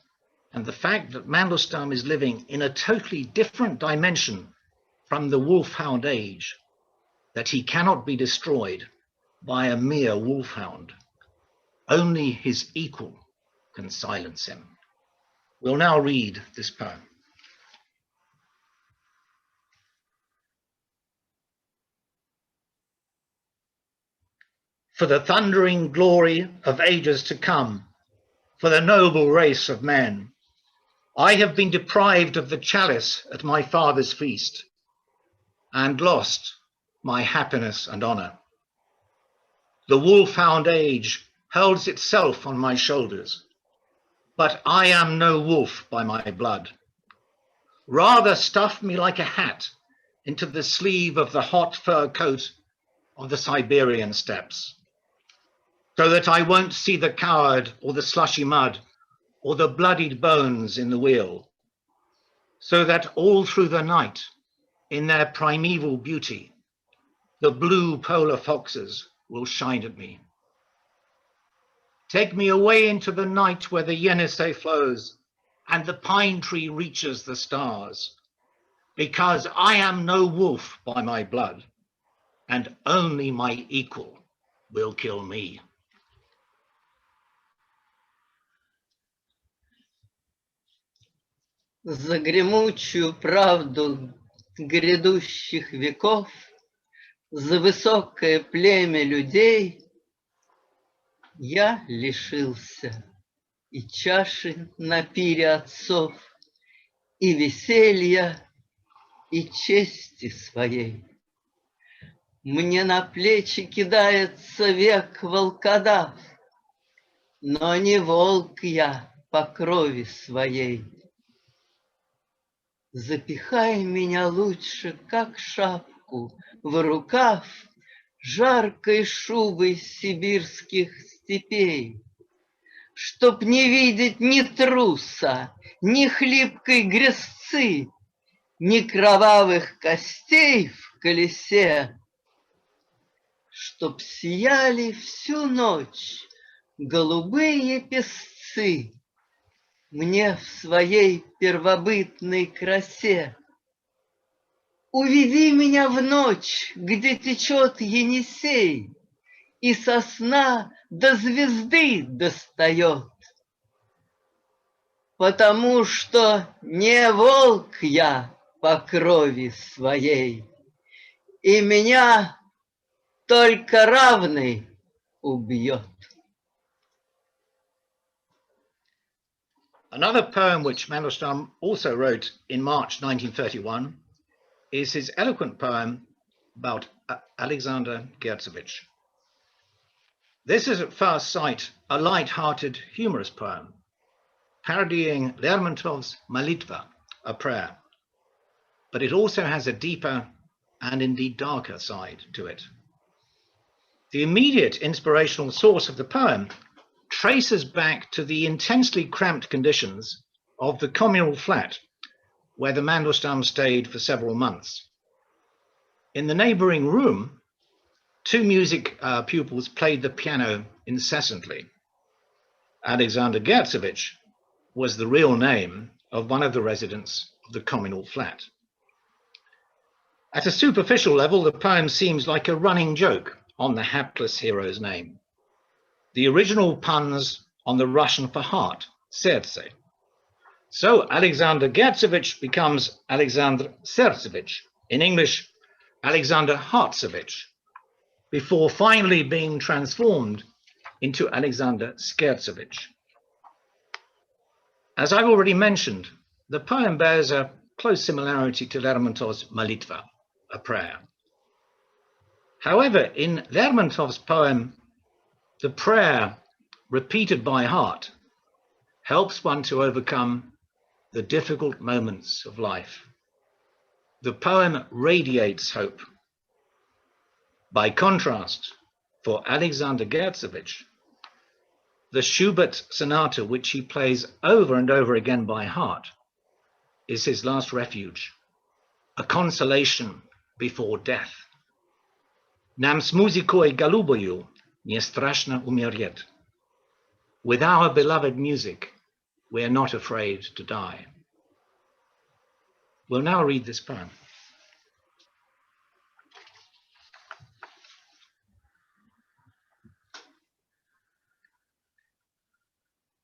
and the fact that Mandelstam is living in a totally different dimension from the wolfhound age that he cannot be destroyed by a mere wolfhound. Only his equal can silence him. We'll now read this poem. For the thundering glory of ages to come, for the noble race of men, I have been deprived of the chalice at my father's feast, and lost my happiness and honor. The wolfhound age holds itself on my shoulders, but I am no wolf by my blood. Rather stuff me like a hat into the sleeve of the hot fur coat of the Siberian steppes, so that I won't see the coward or the slushy mud or the bloodied bones in the wheel, so that all through the night, in their primeval beauty, the blue polar foxes will shine at me. Take me away into the night where the Yenisei flows and the pine tree reaches the stars, because I am no wolf by my blood, and only my equal will kill me. За гремучую правду грядущих веков, за высокое племя людей я лишился и чаши на пире отцов, и веселья, и чести своей. Мне на плечи кидается век волкодав, но не волк я по крови своей. Запихай меня лучше, как шапку, в рукав жаркой шубой сибирских степей, чтоб не видеть ни труса, ни хлипкой грязцы, ни кровавых костей в колесе, чтоб сияли всю ночь голубые песцы мне в своей первобытной красе. Уведи меня в ночь, где течет Енисей, и сосна до звезды достает, потому что не волк я по крови своей, и меня только равный убьет. Another poem which Mandelstam also wrote in March 1931 is his eloquent poem about Alexander Gertsevich. This is at first sight a light-hearted, humorous poem, parodying Lermontov's Molitva, a prayer, but it also has a deeper and indeed darker side to it. The immediate inspirational source of the poem traces back to the intensely cramped conditions of the communal flat where the Mandelstam stayed for several months. In the neighboring room, two music pupils played the piano incessantly. Alexander Gertsevich was the real name of one of the residents of the communal flat. At a superficial level, the poem seems like a running joke on the hapless hero's name. The original puns on the Russian for heart, serce. So Alexander Gertsevich becomes Alexander Sertsevich, in English, Alexander Hartsevich, before finally being transformed into Alexander Skertsevich. As I've already mentioned, the poem bears a close similarity to Lermontov's Molitva, a prayer. However, in Lermontov's poem, the prayer, repeated by heart, helps one to overcome the difficult moments of life. The poem radiates hope. By contrast, for Alexander Gertsevich, the Schubert sonata, which he plays over and over again by heart, is his last refuge, a consolation before death. Nam s muzikoi galuboyu nie strashna umierjet. With our beloved music, we are not afraid to die. We'll now read this poem.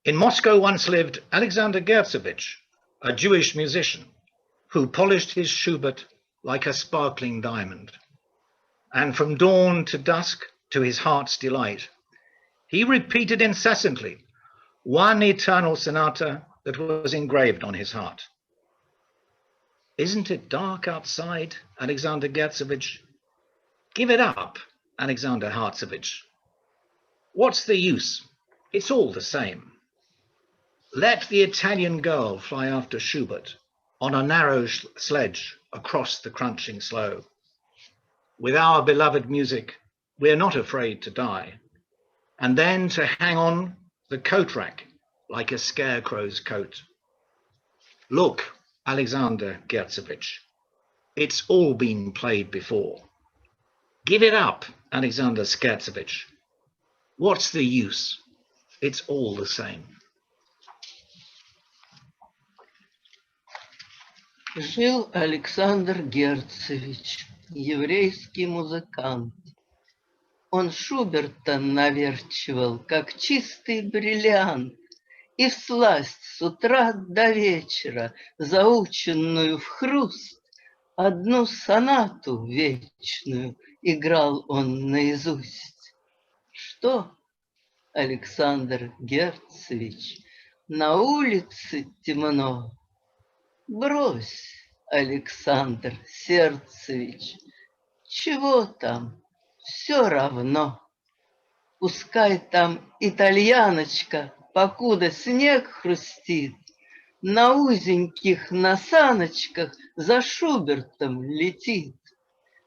In Moscow once lived Alexander Gertsevich, a Jewish musician who polished his Schubert like a sparkling diamond. And from dawn to dusk, to his heart's delight, he repeated incessantly one eternal sonata that was engraved on his heart. Isn't it dark outside, Alexander Gertsevich? Give it up, Alexander Hartsevich. What's the use? It's all the same. Let the Italian girl fly after Schubert on a narrow sledge across the crunching sloe. With our beloved music, we're not afraid to die. And then to hang on the coat rack like a scarecrow's coat. Look, Alexander Gertsevich, it's all been played before. Give it up, Alexander Gertsevich. What's the use? It's all the same. Жил Александр Герцевич, еврейский музыкант. Он Шуберта наверчивал, как чистый бриллиант, и всласть с утра до вечера, заученную в хруст, одну сонату вечную играл он наизусть. Что, Александр Герцевич, на улице темно? Брось, Александр Сердцевич, чего там, все равно. Пускай там итальяночка, покуда снег хрустит, на узеньких насаночках за Шубертом летит.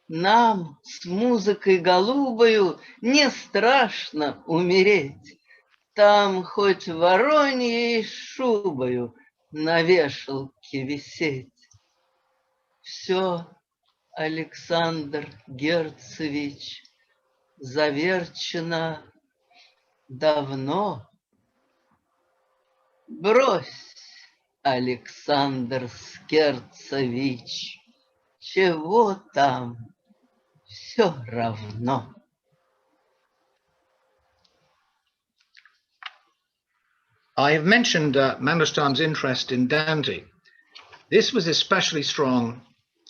Нам с музыкой голубою не страшно умереть, там хоть вороньей шубою на вешалке висеть. Все, Александр Герцевич, заверчено давно. Брось, Александр Герцевич, чего там, все равно. I have mentioned Mandelstam's interest in Dante. This was especially strong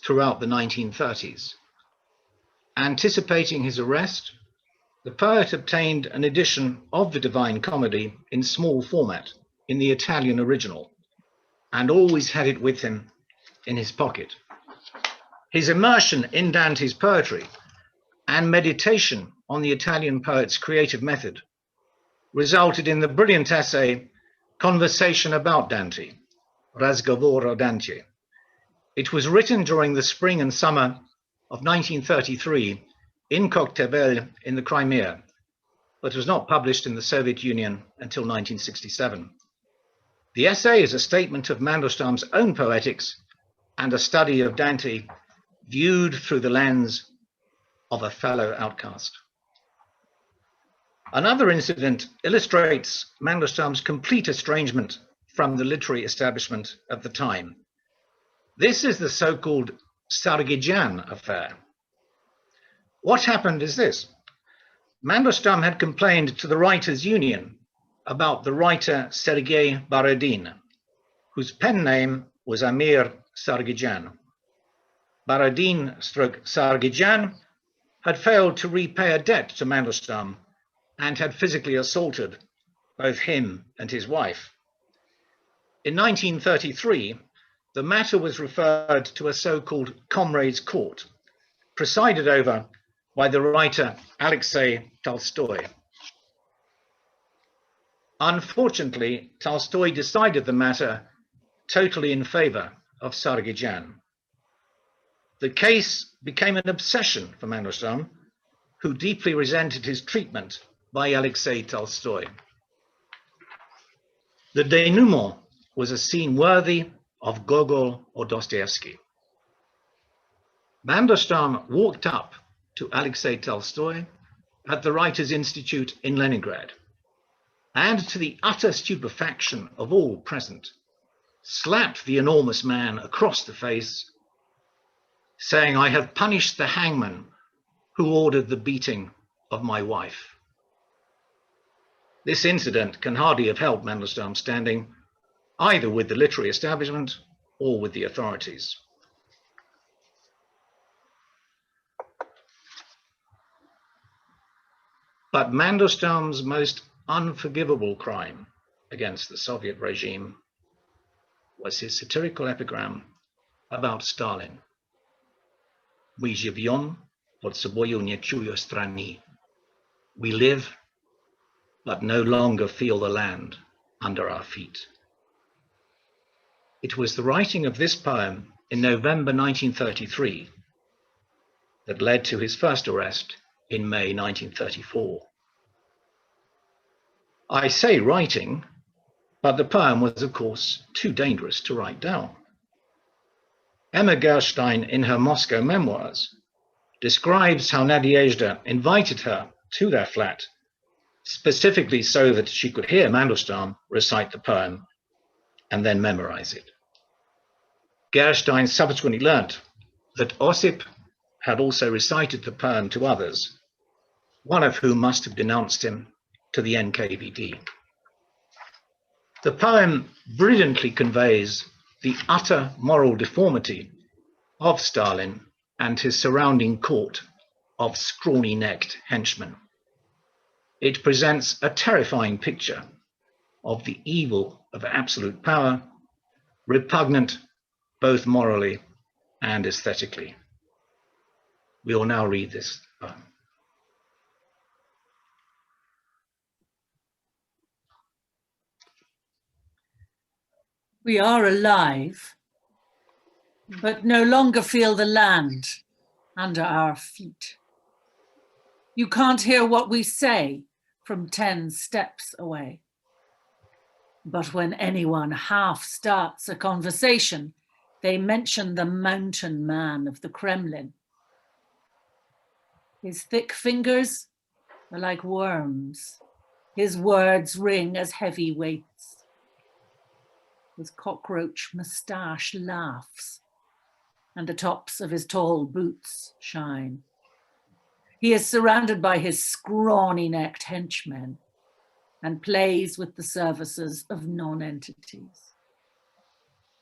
throughout the 1930s. Anticipating his arrest, the poet obtained an edition of the Divine Comedy in small format in the Italian original, and always had it with him in his pocket. His immersion in Dante's poetry and meditation on the Italian poet's creative method resulted in the brilliant essay Conversation about Dante, Razgovor o Dante. It was written during the spring and summer of 1933 in Koktebel in the Crimea, but was not published in the Soviet Union until 1967. The essay is a statement of Mandelstam's own poetics and a study of Dante viewed through the lens of a fellow outcast. Another incident illustrates Mandelstam's complete estrangement from the literary establishment of the time. This is the so-called Sargidjan affair. What happened is this. Mandelstam had complained to the Writers' Union about the writer Sergei Baradin, whose pen name was Amir Sargidjan. Baradin/Sargidjan had failed to repay a debt to Mandelstam and had physically assaulted both him and his wife. In 1933, the matter was referred to a so-called Comrades' Court, presided over by the writer Alexei Tolstoy. Unfortunately, Tolstoy decided the matter totally in favor of Sargidjan. The case became an obsession for Mandelstam, who deeply resented his treatment by Alexei Tolstoy. The denouement was a scene worthy of Gogol or Dostoevsky. Mandelstam walked up to Alexei Tolstoy at the Writers' Institute in Leningrad, and to the utter stupefaction of all present, slapped the enormous man across the face, saying, "I have punished the hangman who ordered the beating of my wife." This incident can hardly have helped Mandelstam's standing either with the literary establishment or with the authorities. But Mandelstam's most unforgivable crime against the Soviet regime was his satirical epigram about Stalin. "Мы живем под собою не чуя страны." We live, but no longer feel the land under our feet. It was the writing of this poem in November 1933 that led to his first arrest in May 1934. I say writing, but the poem was, of course, too dangerous to write down. Emma Gerstein, in her Moscow memoirs, describes how Nadezhda invited her to their flat, specifically so that she could hear Mandelstam recite the poem and then memorize it. Gerstein subsequently learnt that Osip had also recited the poem to others, one of whom must have denounced him to the NKVD. The poem brilliantly conveys the utter moral deformity of Stalin and his surrounding court of scrawny-necked henchmen. It presents a terrifying picture of the evil of absolute power, repugnant both morally and aesthetically. We will now read this poem. We are alive, but no longer feel the land under our feet. You can't hear what we say from 10 steps away. But when anyone half starts a conversation, they mention the mountain man of the Kremlin. His thick fingers are like worms. His words ring as heavy weights. His cockroach moustache laughs, and the tops of his tall boots shine. He is surrounded by his scrawny-necked henchmen and plays with the services of non-entities.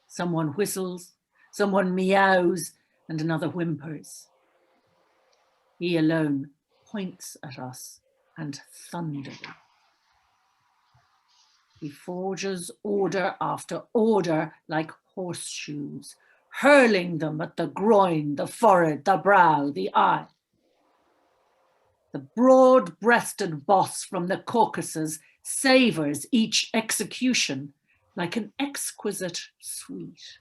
Someone whistles, someone meows, and another whimpers. He alone points at us and thunders. He forges order after order like horseshoes, hurling them at the groin, the forehead, the brow, the eye. The broad-breasted boss from the Caucasus savors each execution like an exquisite sweet.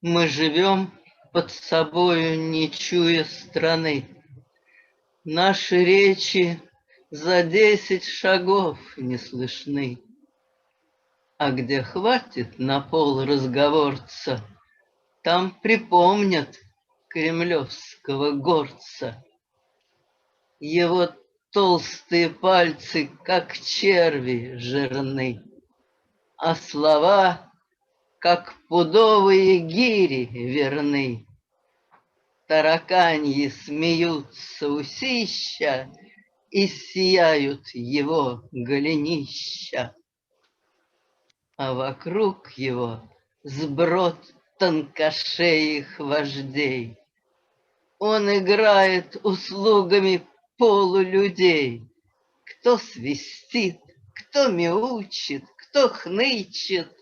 Мы живем под собою, не чуя страны. Наши речи за 10 шагов не слышны. А где хватит на пол разговорца, там припомнят кремлевского горца. Его толстые пальцы, как черви, жирны, а слова, как пудовые гири, верны. Тараканьи смеются усища и сияют его голенища. А вокруг его сброд тонкошеих вождей. Он играет услугами полулюдей. Кто свистит, кто мяучит, кто хнычет.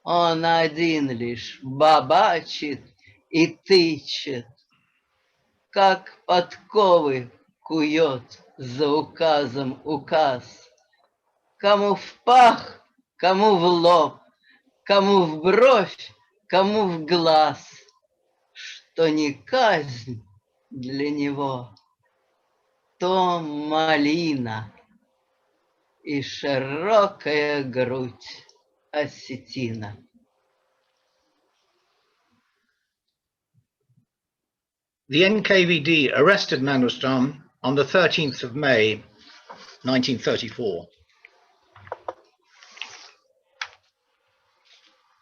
Он один лишь бабачит и тычет, как подковы кует за указом указ. Кому в пах, кому в лоб, кому в бровь, кому в глаз, что не казнь для него, то малина и широкая грудь осетина. The NKVD arrested Mandelstam on the 13th of May, 1934.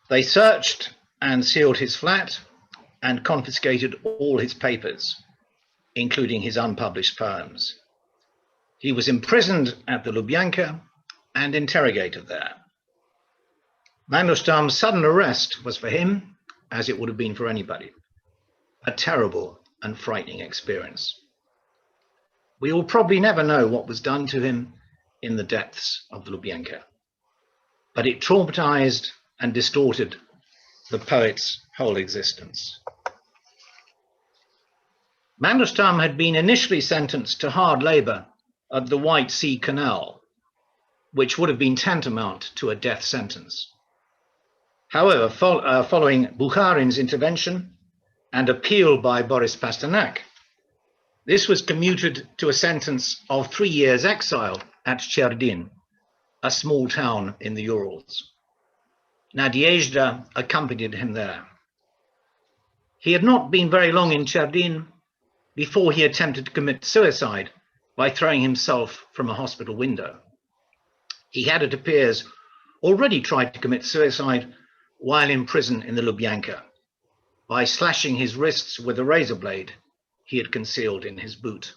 They searched and sealed his flat and confiscated all his papers, including his unpublished poems. He was imprisoned at the Lubyanka and interrogated there. Mandelstam's sudden arrest was for him, as it would have been for anybody, a terrible and frightening experience. We will probably never know what was done to him in the depths of the Lubyanka, but it traumatized and distorted the poet's whole existence. Mandelstam had been initially sentenced to hard labor at the White Sea Canal, which would have been tantamount to a death sentence. However, following Bukharin's intervention and appeal by Boris Pasternak, this was commuted to a sentence of 3 years' exile at Cherdyn, a small town in the Urals. Nadezhda accompanied him there. He had not been very long in Cherdyn before he attempted to commit suicide by throwing himself from a hospital window. He had, it appears, already tried to commit suicide while in prison in the Lubyanka by slashing his wrists with a razor blade he had concealed in his boot.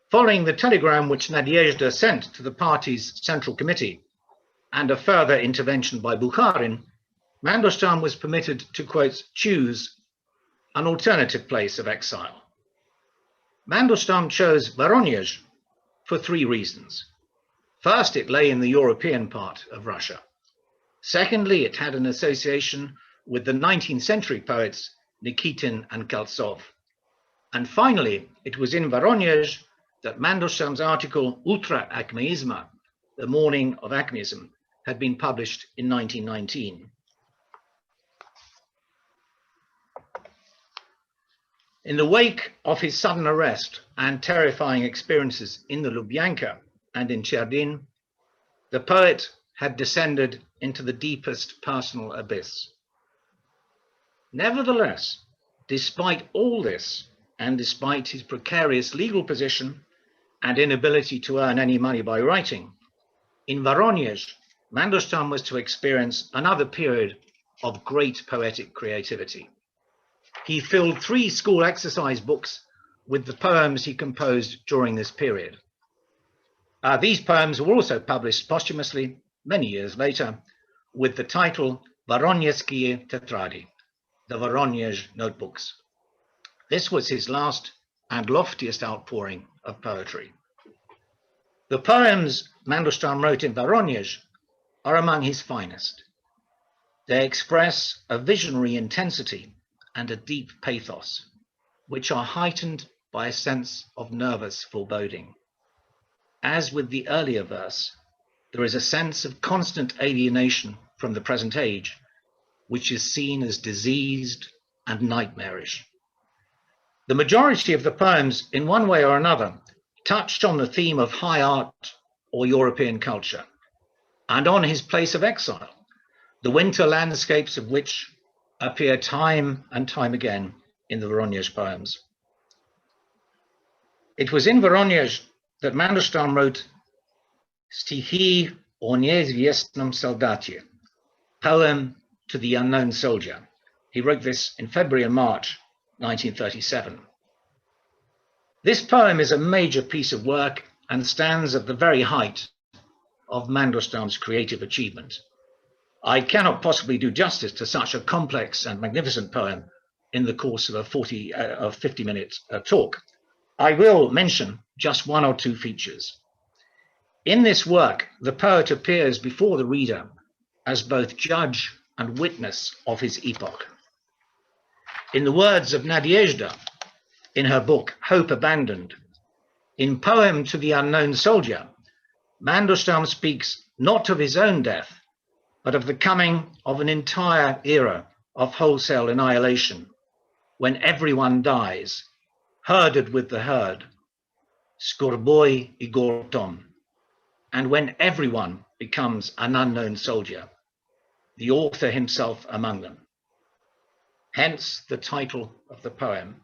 Following the telegram which Nadezhda sent to the party's central committee and a further intervention by Bukharin, Mandelstam was permitted to, quote, choose an alternative place of exile. Mandelstam chose Voronezh for 3 reasons. First, it lay in the European part of Russia. Secondly, it had an association with the 19th century poets Nikitin and Koltsov. And finally, it was in Voronezh that Mandelstam's article Utra Acmeisma, The Morning of Acmeism, had been published in 1919. In the wake of his sudden arrest and terrifying experiences in the Lubyanka and in Cherdyn, the poet had descended into the deepest personal abyss. Nevertheless, despite all this, and despite his precarious legal position and inability to earn any money by writing, in Voronezh, Mandelstam was to experience another period of great poetic creativity. He filled 3 school exercise books with the poems he composed during this period. These poems were also published posthumously many years later with the title Voronezhskie Tetrady, the Voronezh Notebooks. This was his last and loftiest outpouring of poetry. The poems Mandelstam wrote in Voronezh are among his finest. They express a visionary intensity and a deep pathos, which are heightened by a sense of nervous foreboding. As with the earlier verse, there is a sense of constant alienation from the present age, which is seen as diseased and nightmarish. The majority of the poems, in one way or another, touched on the theme of high art or European culture, and on his place of exile, the winter landscapes of which appear time and time again in the Voronezh poems. It was in Voronezh that Mandelstam wrote Stikhi o neizvestnom soldatie, poem to the unknown soldier. He wrote this in February and March 1937. This poem is a major piece of work and stands at the very height of Mandelstam's creative achievement. I cannot possibly do justice to such a complex and magnificent poem in the course of a 50-minute talk. I will mention just 1 or 2 features. In this work, the poet appears before the reader as both judge and witness of his epoch. In the words of Nadezhda, in her book Hope Abandoned, in Poem to the Unknown Soldier, Mandelstam speaks not of his own death, but of the coming of an entire era of wholesale annihilation, when everyone dies, herded with the herd, Skurboi I Gortom, and when everyone becomes an unknown soldier, the author himself among them. Hence the title of the poem.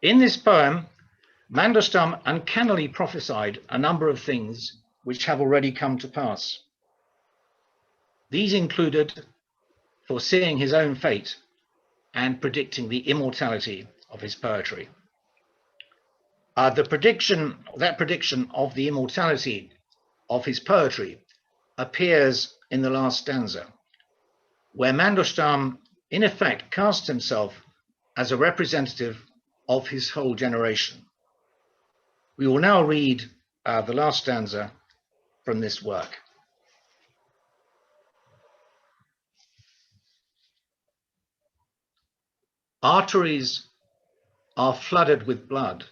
In this poem, Mandelstam uncannily prophesied a number of things which have already come to pass. These included foreseeing his own fate and predicting the immortality of his poetry. That prediction of the immortality of his poetry appears in the last stanza, where Mandelstam in effect casts himself as a representative of his whole generation. We will now read the last stanza from this work. Arteries are flooded with blood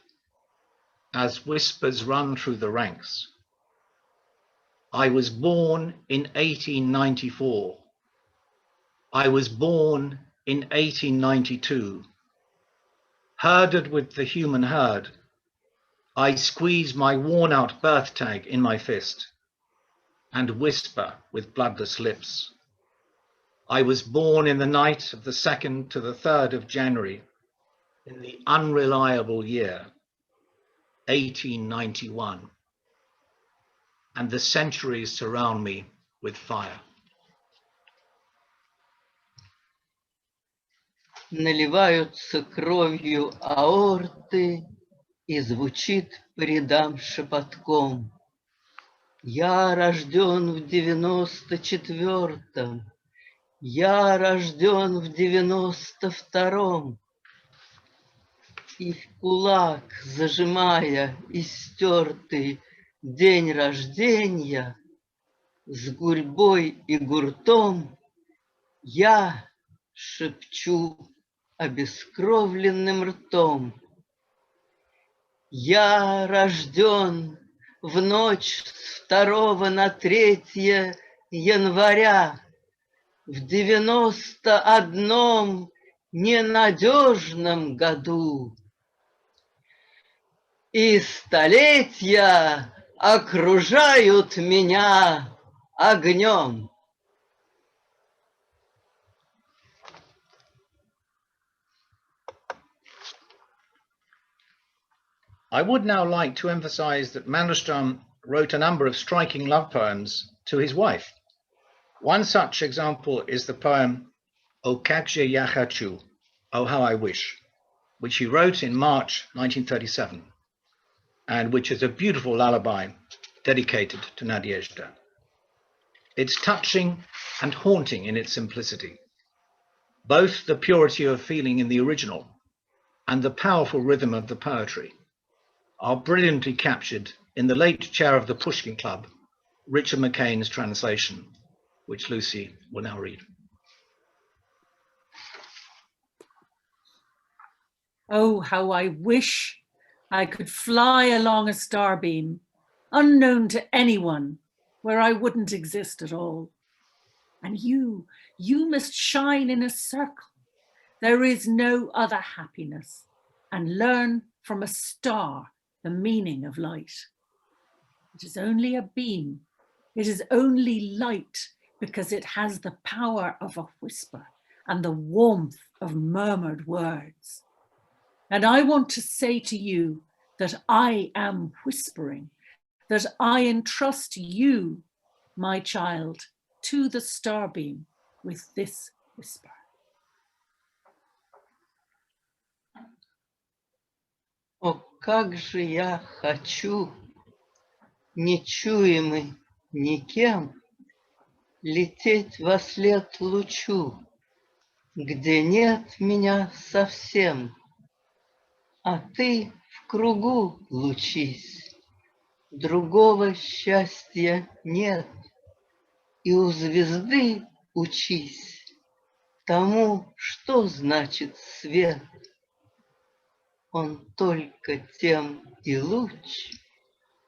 as whispers run through the ranks. I was born in 1894. I was born in 1892. Herded with the human herd, I squeeze my worn-out birth tag in my fist and whisper with bloodless lips. I was born in the night of the 2nd to the 3rd of January in the unreliable year 1891, and the centuries surround me with fire. Наливаются кровью аорты, и звучит по рядам шепотком. Я рожден в 94-м, я рожден в 92-м. И в кулак, зажимая истертый день рождения, с гурьбой и гуртом я шепчу обескровленным ртом. Я рожден в ночь с 2 на 3 января в 91 ненадежном году. И столетия окружают меня огнем. I would now like to emphasize that Mandelstam wrote a number of striking love poems to his wife. One such example is the poem O Kakje Ya Хочу, Oh How I Wish, which he wrote in March 1937, and which is a beautiful lullaby dedicated to Nadezhda. It's touching and haunting in its simplicity, both the purity of feeling in the original and the powerful rhythm of the poetry are brilliantly captured in the late chair of the Pushkin Club, Richard McCain's translation, which Lucy will now read. Oh, how I wish I could fly along a starbeam, unknown to anyone, where I wouldn't exist at all. And you must shine in a circle. There is no other happiness, and learn from a star the meaning of light. It is only a beam. It is only light because it has the power of a whisper and the warmth of murmured words. And I want to say to you that I am whispering, that I entrust you, my child, to the starbeam with this whisper. О, как же я хочу, нечуемый никем, лететь вослед лучу, где нет меня совсем, а ты в кругу лучись, другого счастья нет, и у звезды учись тому, что значит свет. Он только тем и луч,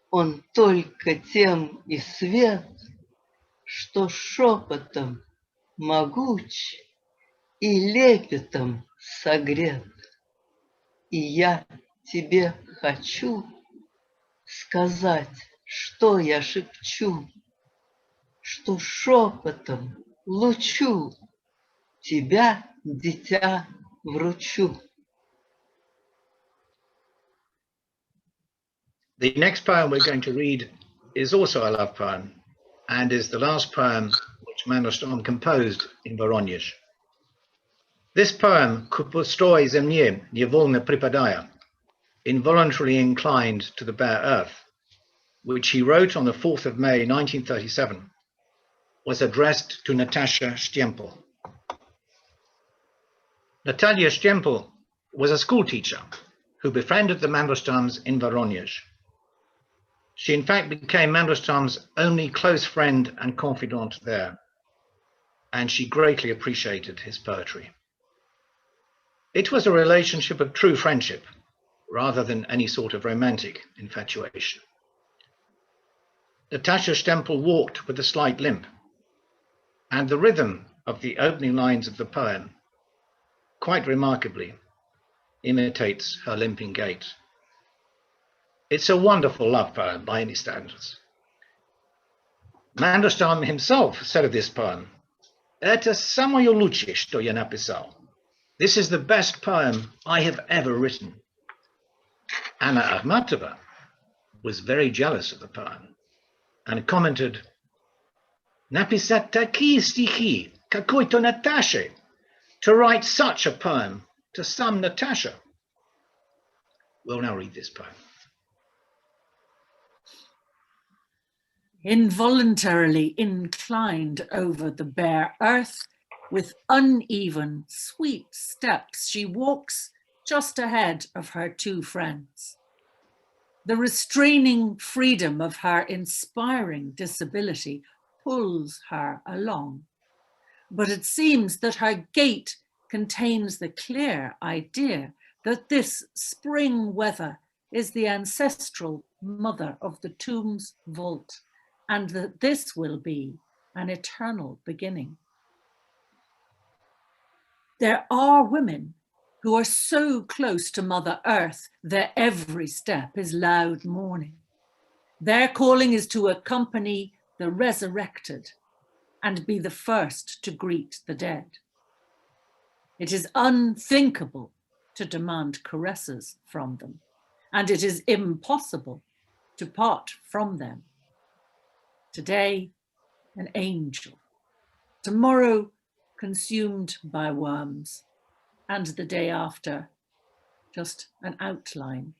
он только тем и свет, что шепотом могуч и лепетом согрет. И я тебе хочу сказать, что я шепчу, что шепотом лучу тебя, дитя, вручу. The next poem we're going to read is also a love poem and is the last poem which Mandelstam composed in Voronezh. This poem, Ku pustoi zemlye невольно припадая, involuntarily inclined to the bare earth, which he wrote on the 4th of May 1937, was addressed to Natasha Stempel. Natalia Stempel was a schoolteacher who befriended the Mandelstams in Voronezh. She in fact became Mandelstam's only close friend and confidant there, and she greatly appreciated his poetry. It was a relationship of true friendship, rather than any sort of romantic infatuation. Natasha Stempel walked with a slight limp, and the rhythm of the opening lines of the poem, quite remarkably, imitates her limping gait. It's a wonderful love poem by any standards. Mandelstam himself said of this poem, "Это самое лучшее, что я написал." This is the best poem I have ever written. Anna Akhmatova was very jealous of the poem and commented, "Написать такие стихи какой-то Наташе, to write such a poem to some Natasha." We'll now read this poem. Involuntarily inclined over the bare earth, with uneven, sweet steps, she walks just ahead of her two friends. The restraining freedom of her inspiring disability pulls her along, but it seems that her gait contains the clear idea that this spring weather is the ancestral mother of the tomb's vault, and that this will be an eternal beginning. There are women who are so close to Mother Earth that every step is loud mourning. Their calling is to accompany the resurrected and be the first to greet the dead. It is unthinkable to demand caresses from them, and it is impossible to part from them. Today, an angel, tomorrow consumed by worms, and the day after, just an outline.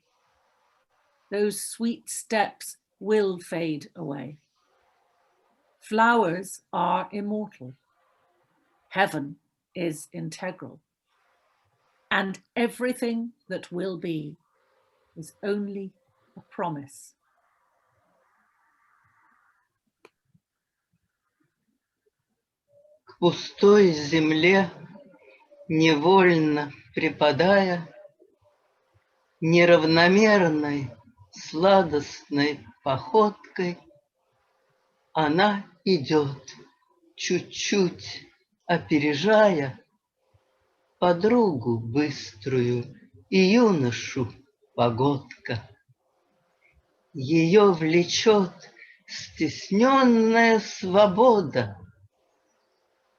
Those sweet steps will fade away. Flowers are immortal. Heaven is integral. And everything that will be is only a promise. К пустой земле, невольно припадая, неравномерной, сладостной походкой, она идет, чуть-чуть опережая подругу быструю и юношу погодка. Ее влечет стесненная свобода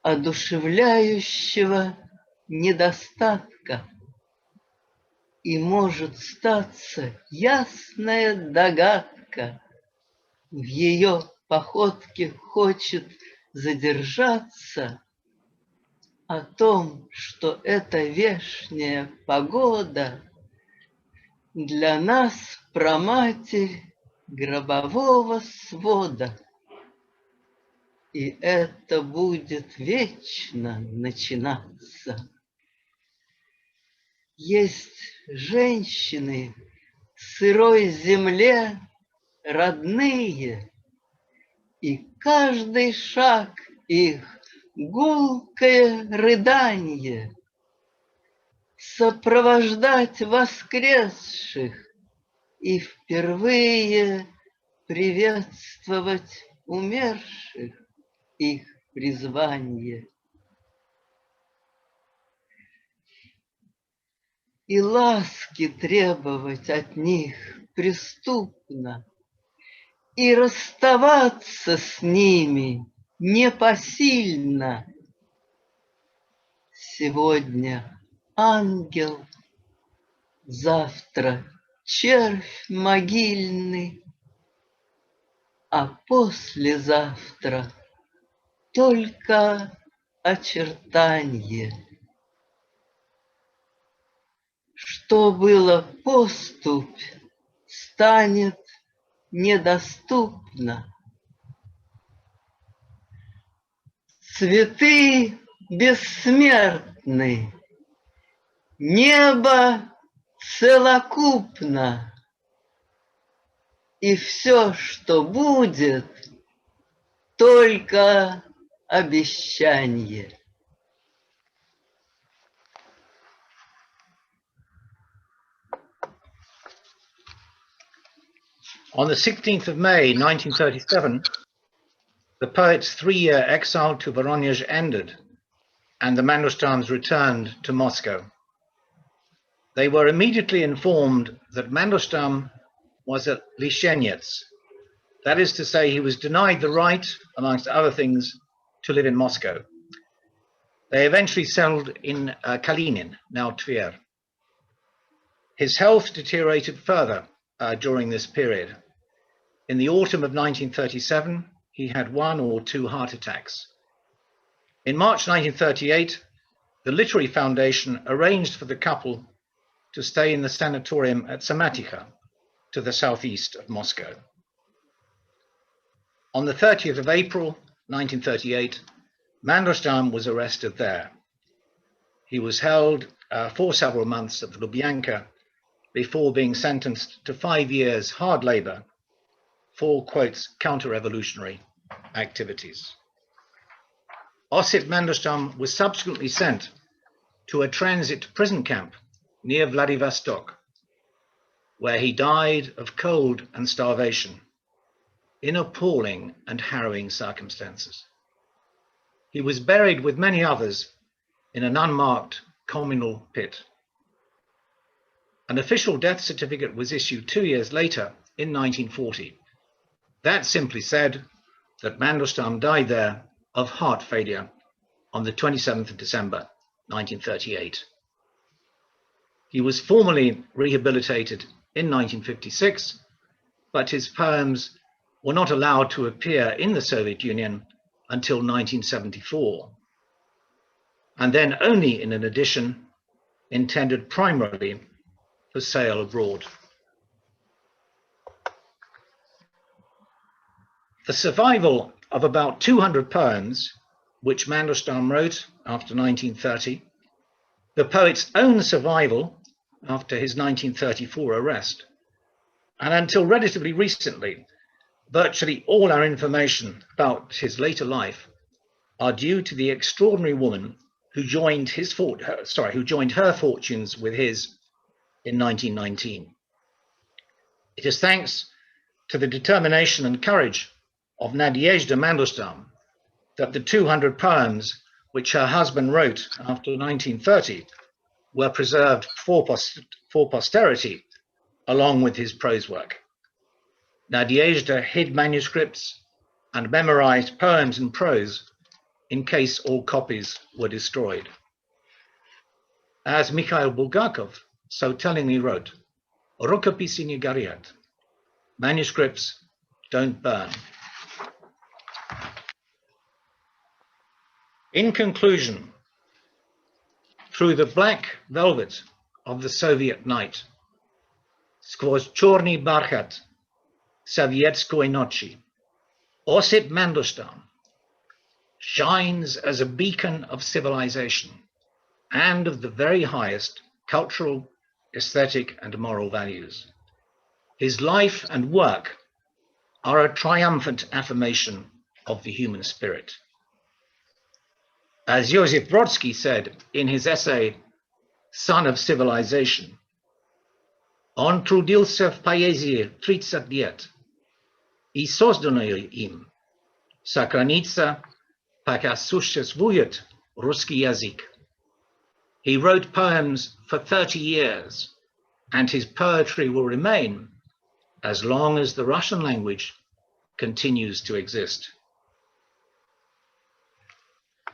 одушевляющего недостатка, и может статься ясная догадка. В ее походке хочет задержаться о том, что эта вешняя погода для нас праматерь гробового свода. И это будет вечно начинаться. Есть женщины в сырой земле родные, и каждый шаг их гулкое рыданье. Сопровождать воскресших и впервые приветствовать умерших их призвание. и ласки требовать от них преступно, и расставаться с ними непосильно. Сегодня ангел, завтра червь могильный, а послезавтра только очертанье. Что было поступь, станет недоступно. Цветы бессмертны, небо целокупно, и все, что будет, только обещание. On the 16th of May, 1937, the poet's 3-year exile to Voronezh ended, and the Mandelstams returned to Moscow. They were immediately informed that Mandelstam was a lishenets. That is to say, he was denied the right, amongst other things, to live in Moscow. They eventually settled in Kalinin, now Tver. His health deteriorated further during this period. In the autumn of 1937, he had 1 or 2 heart attacks. In March 1938, the Literary Foundation arranged for the couple to stay in the sanatorium at Samatikha, to the southeast of Moscow. On the 30th of April 1938, Mandelstam was arrested there. He was held for several months at Lubyanka before being sentenced to 5 years hard labor for, quotes, counter-revolutionary activities. Osip Mandelstam was subsequently sent to a transit prison camp near Vladivostok, where he died of cold and starvation in appalling and harrowing circumstances. He was buried with many others in an unmarked communal pit. An official death certificate was issued 2 years later in 1940. That simply said that Mandelstam died there of heart failure on the 27th of December 1938. He was formally rehabilitated in 1956, but his poems were not allowed to appear in the Soviet Union until 1974, and then only in an edition intended primarily for sale abroad. The survival of about 200 poems, which Mandelstam wrote after 1930, the poet's own survival after his 1934 arrest, and until relatively recently, virtually all our information about his later life are due to the extraordinary woman who joined her fortunes with his in 1919. It is thanks to the determination and courage of Nadezhda Mandelstam that the 200 poems which her husband wrote after 1930 were preserved for posterity along with his prose work. Nadezhda hid manuscripts and memorized poems and prose in case all copies were destroyed. As Mikhail Bulgakov so tellingly wrote, "Rukopisi ne gorят," manuscripts don't burn. In conclusion, through the black velvet of the Soviet night, skvoz chorny barchat Sovietskoi nochi, Osip Mandelstam shines as a beacon of civilization and of the very highest cultural, aesthetic, and moral values. His life and work are a triumphant affirmation of the human spirit. As Josip Brodsky said in his essay, Son of Civilization, "Он трудился в поэзии 30 лет, и созданное им сохранится, пока существует русский язык." He wrote poems for 30 years, and his poetry will remain as long as the Russian language continues to exist.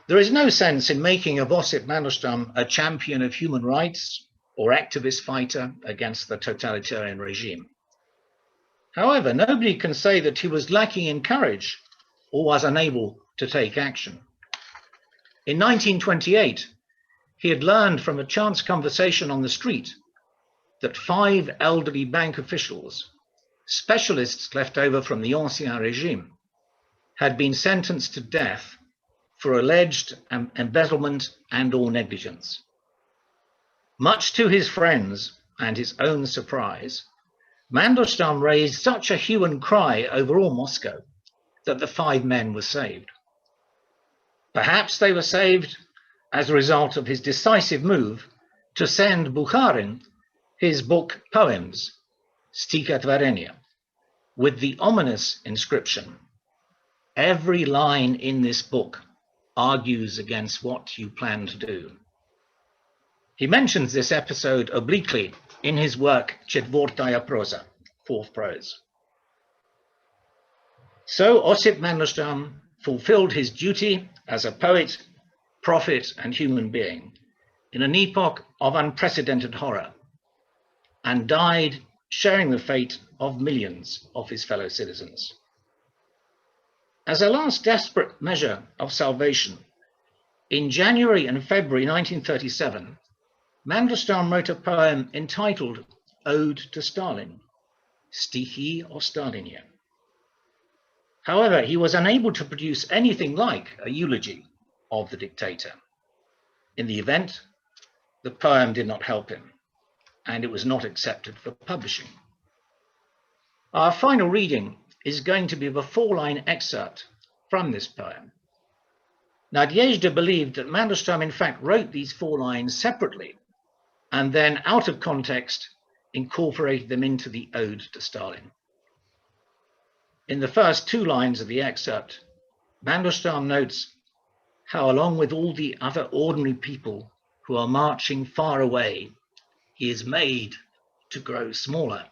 There is no sense in making of Osip Mandelstam a champion of human rights or activist fighter against the totalitarian regime. However, nobody can say that he was lacking in courage or was unable to take action. In 1928, he had learned from a chance conversation on the street that 5 elderly bank officials, specialists left over from the Ancien Regime, had been sentenced to death for alleged embezzlement and or negligence. Much to his friends and his own surprise, Mandelstam raised such a hue and cry over all Moscow that the 5 men were saved. Perhaps they were saved as a result of his decisive move to send Bukharin his book Poems, Stikotvorenia, with the ominous inscription, "Every line in this book argues against what you plan to do." He mentions this episode obliquely in his work Четвертая проза, Fourth Prose. So Osip Mandelstam fulfilled his duty as a poet, prophet, and human being in an epoch of unprecedented horror, and died sharing the fate of millions of his fellow citizens. As a last desperate measure of salvation, in January and February 1937, Mandelstam wrote a poem entitled Ode to Stalin, Stихи о Сталине. However, he was unable to produce anything like a eulogy of the dictator. In the event, the poem did not help him, and it was not accepted for publishing. Our final reading is going to be a 4-line excerpt from this poem. Nadezhda believed that Mandelstam in fact wrote these 4 lines separately and then out of context incorporated them into the Ode to Stalin. In the first 2 lines of the excerpt, Mandelstam notes how along with all the other ordinary people who are marching far away, he is made to grow smaller.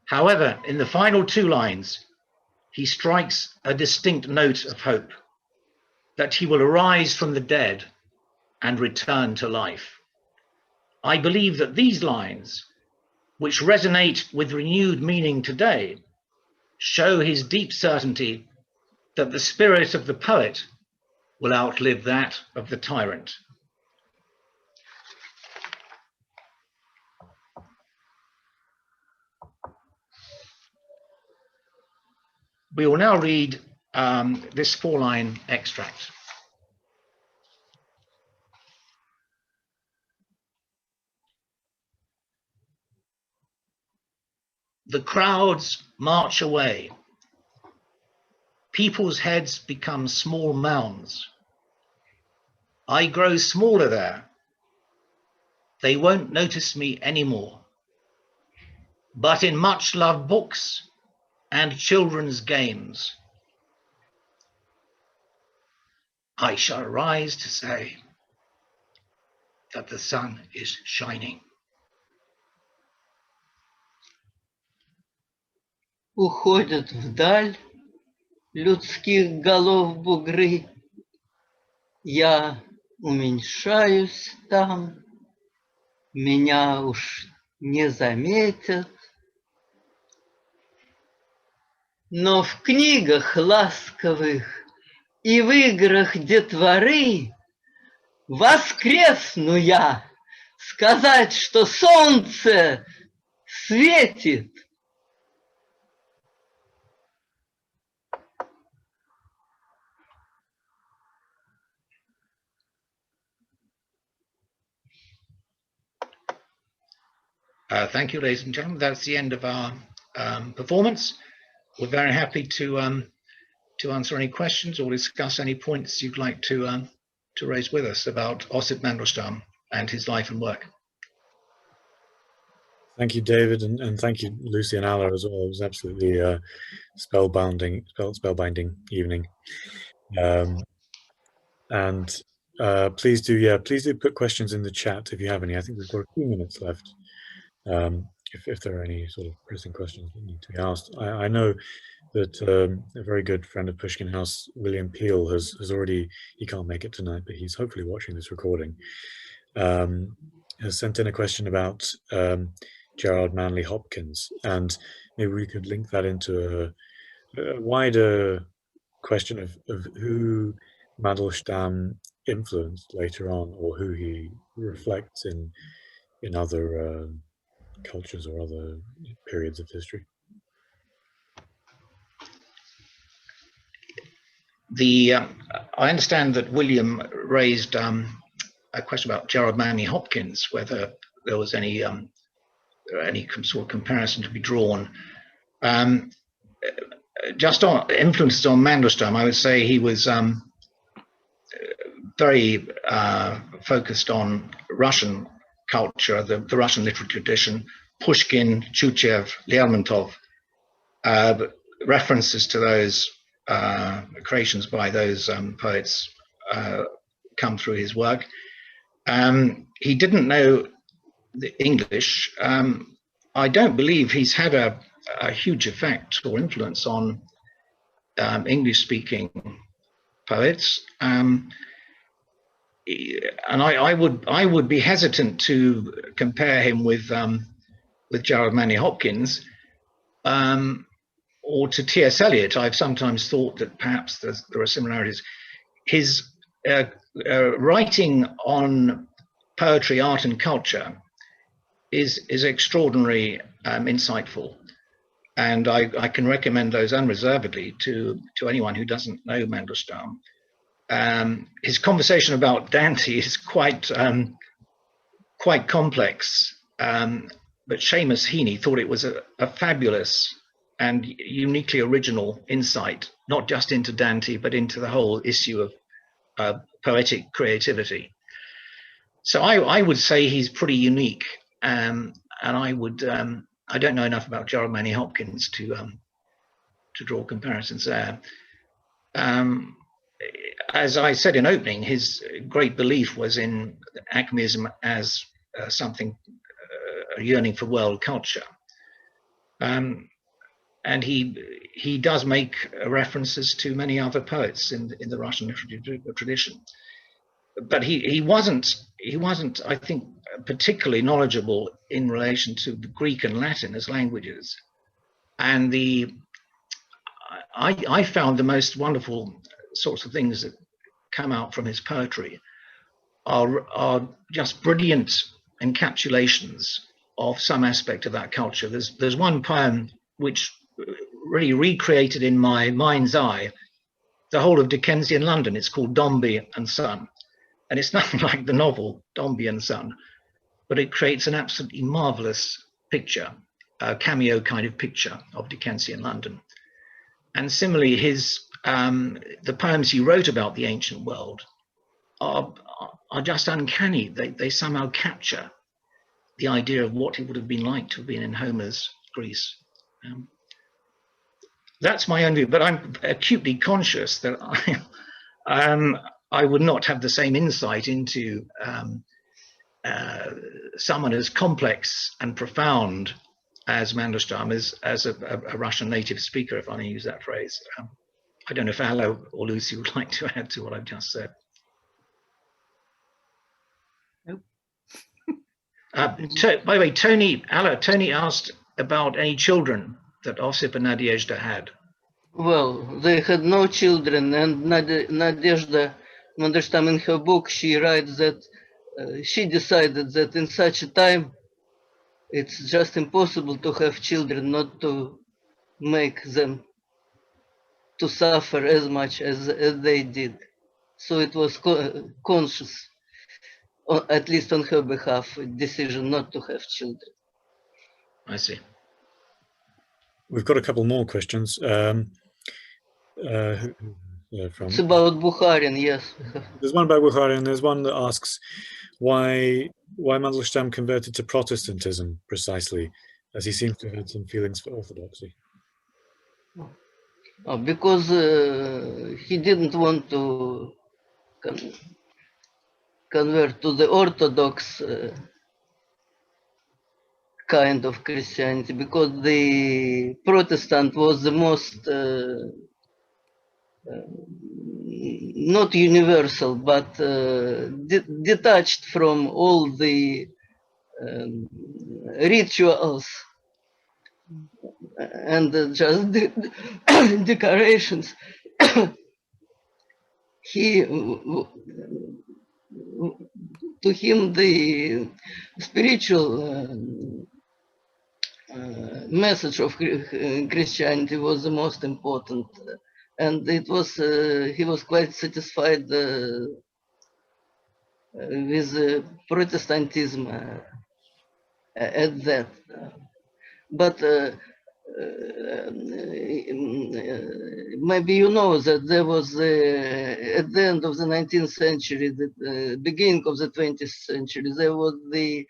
However, in the final 2 lines, he strikes a distinct note of hope that he will arise from the dead and return to life. I believe that these lines, which resonate with renewed meaning today, show his deep certainty that the spirit of the poet will outlive that of the tyrant. We will now read this 4-line extract. The crowds march away. People's heads become small mounds. I grow smaller there. They won't notice me anymore. But in much-loved books and children's games, I shall rise to say that the sun is shining. Уходят вдаль людских голов бугры. Я уменьшаюсь там, меня уж не заметят. Но в книгах ласковых и в играх детворы воскресну я, сказать, что солнце светит. Thank you, ladies and gentlemen. That's the end of our performance. We're very happy to answer any questions or discuss any points you'd like to raise with us about Osip Mandelstam and his life and work. Thank you, David, and thank you, Lucy and Alla as well. It was absolutely a spellbinding evening. And please do put questions in the chat if you have any. I think we've got a few minutes left. If there are any sort of pressing questions that need to be asked. I know that a very good friend of Pushkin House, William Peel, has already, he can't make it tonight, but he's hopefully watching this recording, has sent in a question about Gerard Manley Hopkins, and maybe we could link that into a wider question of who Mandelstam influenced later on, or who he reflects in other cultures or other periods of history. I understand that William raised a question about Gerard Manley Hopkins, whether there was any sort of comparison to be drawn. Just on influences on Mandelstam, I would say he was very focused on Russian culture, the Russian literary tradition, Pushkin, Chuchev, Lermontov, references to those creations by those poets come through his work. He didn't know the English. I don't believe he's had a huge effect or influence on English-speaking poets. And I would be hesitant to compare him with Gerard Manley Hopkins or to T.S. Eliot. I've sometimes thought that perhaps there are similarities. His writing on poetry, art, and culture is extraordinarily insightful, and I can recommend those unreservedly to anyone who doesn't know Mandelstam. His conversation about Dante is quite complex, but Seamus Heaney thought it was a fabulous and uniquely original insight, not just into Dante, but into the whole issue of poetic creativity. So I would say he's pretty unique, and I don't know enough about Gerard Manley Hopkins to draw comparisons there. As I said in opening, his great belief was in Acmeism as something, a yearning for world culture. And he does make references to many other poets in the Russian literary tradition. But he wasn't, I think, particularly knowledgeable in relation to the Greek and Latin as languages. And I found the most wonderful sorts of things that come out from his poetry are just brilliant encapsulations of some aspect of that culture. There's one poem which really recreated in my mind's eye the whole of Dickensian London. It's called Dombey and Son. And it's nothing like the novel Dombey and Son, but it creates an absolutely marvelous picture, a cameo kind of picture of Dickensian London. And similarly, the poems he wrote about the ancient world are just uncanny. They somehow capture the idea of what it would have been like to have been in Homer's Greece. That's my own view, but I'm acutely conscious that I would not have the same insight into someone as complex and profound as Mandelstam as a Russian native speaker, if I may use that phrase. I don't know if Alla or Lucy would like to add to what I've just said. Nope. By the way, Tony asked about any children that Osip and Nadezhda had. Well, they had no children, and Nadezhda Mandelstam, in her book, she writes that she decided that in such a time it's just impossible to have children, not to make them to suffer as much as they did. So it was conscious, at least on her behalf, a decision not to have children. I see. We've got a couple more questions. It's about Bukharin, yes. There's one about Bukharin. There's one that asks why Mandelstam converted to Protestantism precisely, as he seems to have had some feelings for orthodoxy. Because he didn't want to convert to the Orthodox kind of Christianity, because the Protestant was the most not universal, but detached from all the rituals and just decorations. To him, the spiritual message of Christianity was the most important, and it was he was quite satisfied with Protestantism at that. But maybe you know that there was at the end of the 19th century, the beginning of the 20th century, there was the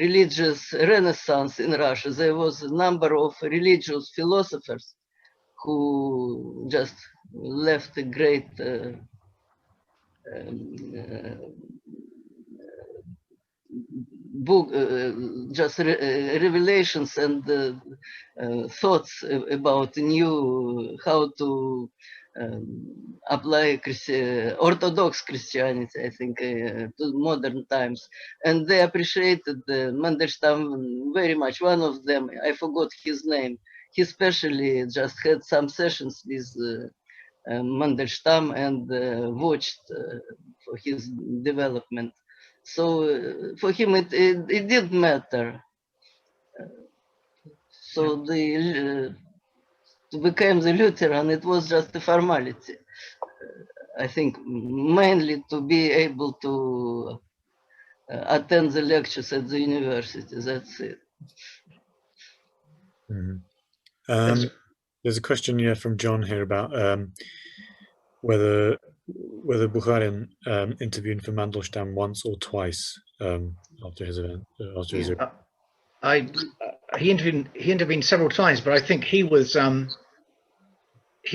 religious renaissance in Russia. There was a number of religious philosophers who just left a great book, just revelations and thoughts about new how to apply Orthodox Christianity, I think, to modern times, and they appreciated Mandelstam very much. One of them, I forgot his name, he especially just had some sessions with Mandelstam and watched for his development. So for him, it did matter. So to become the Lutheran, it was just a formality. I think mainly to be able to attend the lectures at the university. That's it. Mm-hmm. There's a question here from John here about whether Bukharin intervened for Mandelstam once or twice after his event. He intervened several times, but I think he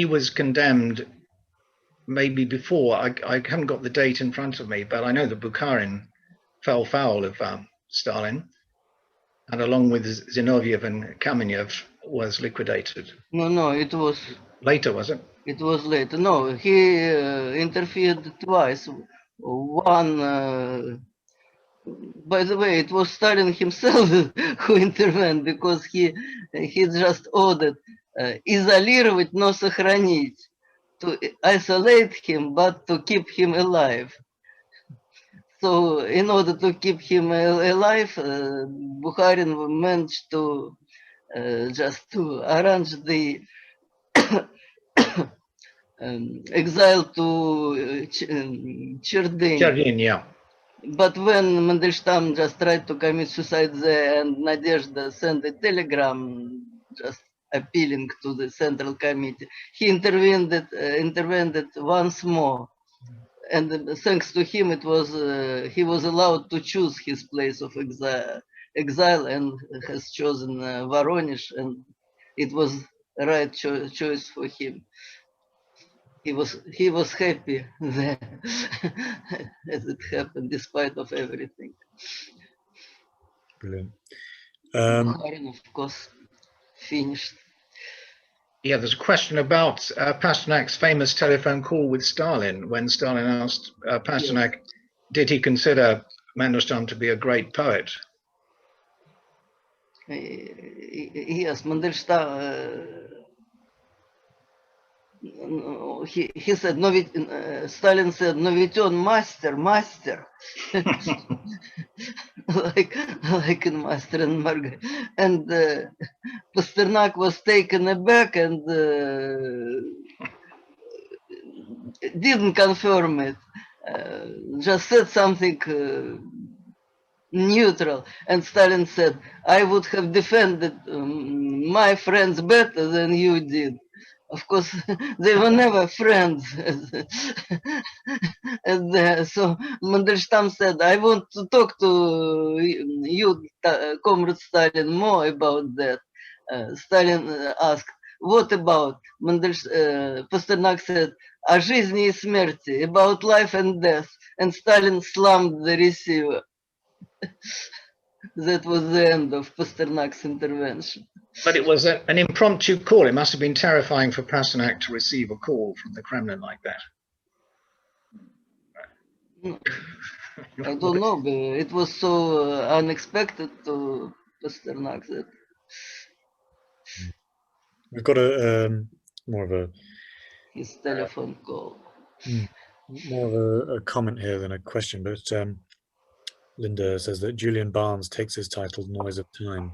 was condemned maybe before. I haven't got the date in front of me, but I know that Bukharin fell foul of Stalin, and along with Zinoviev and Kamenev was liquidated. No, it was later, was it? It was later. No, he interfered twice. One, by the way, it was Stalin himself who intervened, because he just ordered изолировать, но сохранить, to isolate him but to keep him alive. So in order to keep him alive, Bukharin managed to just to arrange the exile to Cherdyn. Yeah. But when Mandelstam just tried to commit suicide there, and Nadezhda sent a telegram just appealing to the Central Committee, he intervened once more. And thanks to him, it was he was allowed to choose his place of exile, and has chosen Voronezh, and it was the right choice for him. He was happy there as it happened, despite of everything. Brilliant. Bukharin, of course, finished. Yeah, there's a question about Pasternak's famous telephone call with Stalin, when Stalin asked Pasternak, yes, did he consider Mandelstam to be a great poet? Yes, Mandelstam. He said, no, Stalin said, no, ведь он master. like in Master and Margaret. And Pasternak was taken aback and didn't confirm it. Just said something neutral. And Stalin said, I would have defended my friends better than you did. Of course, they were never friends. And so Mandelstam said, I want to talk to you, Comrade Stalin, more about that. Stalin asked, what about? Pasternak said, о жизни и смерти, about life and death, and Stalin slammed the receiver. That was the end of Pasternak's intervention. But it was an impromptu call. It must have been terrifying for Pasternak to receive a call from the Kremlin like that. I don't know, but it was so unexpected to Pasternak that We've got a more of a his telephone call. more of a comment here than a question, but Linda says that Julian Barnes takes his title "Noise of Time"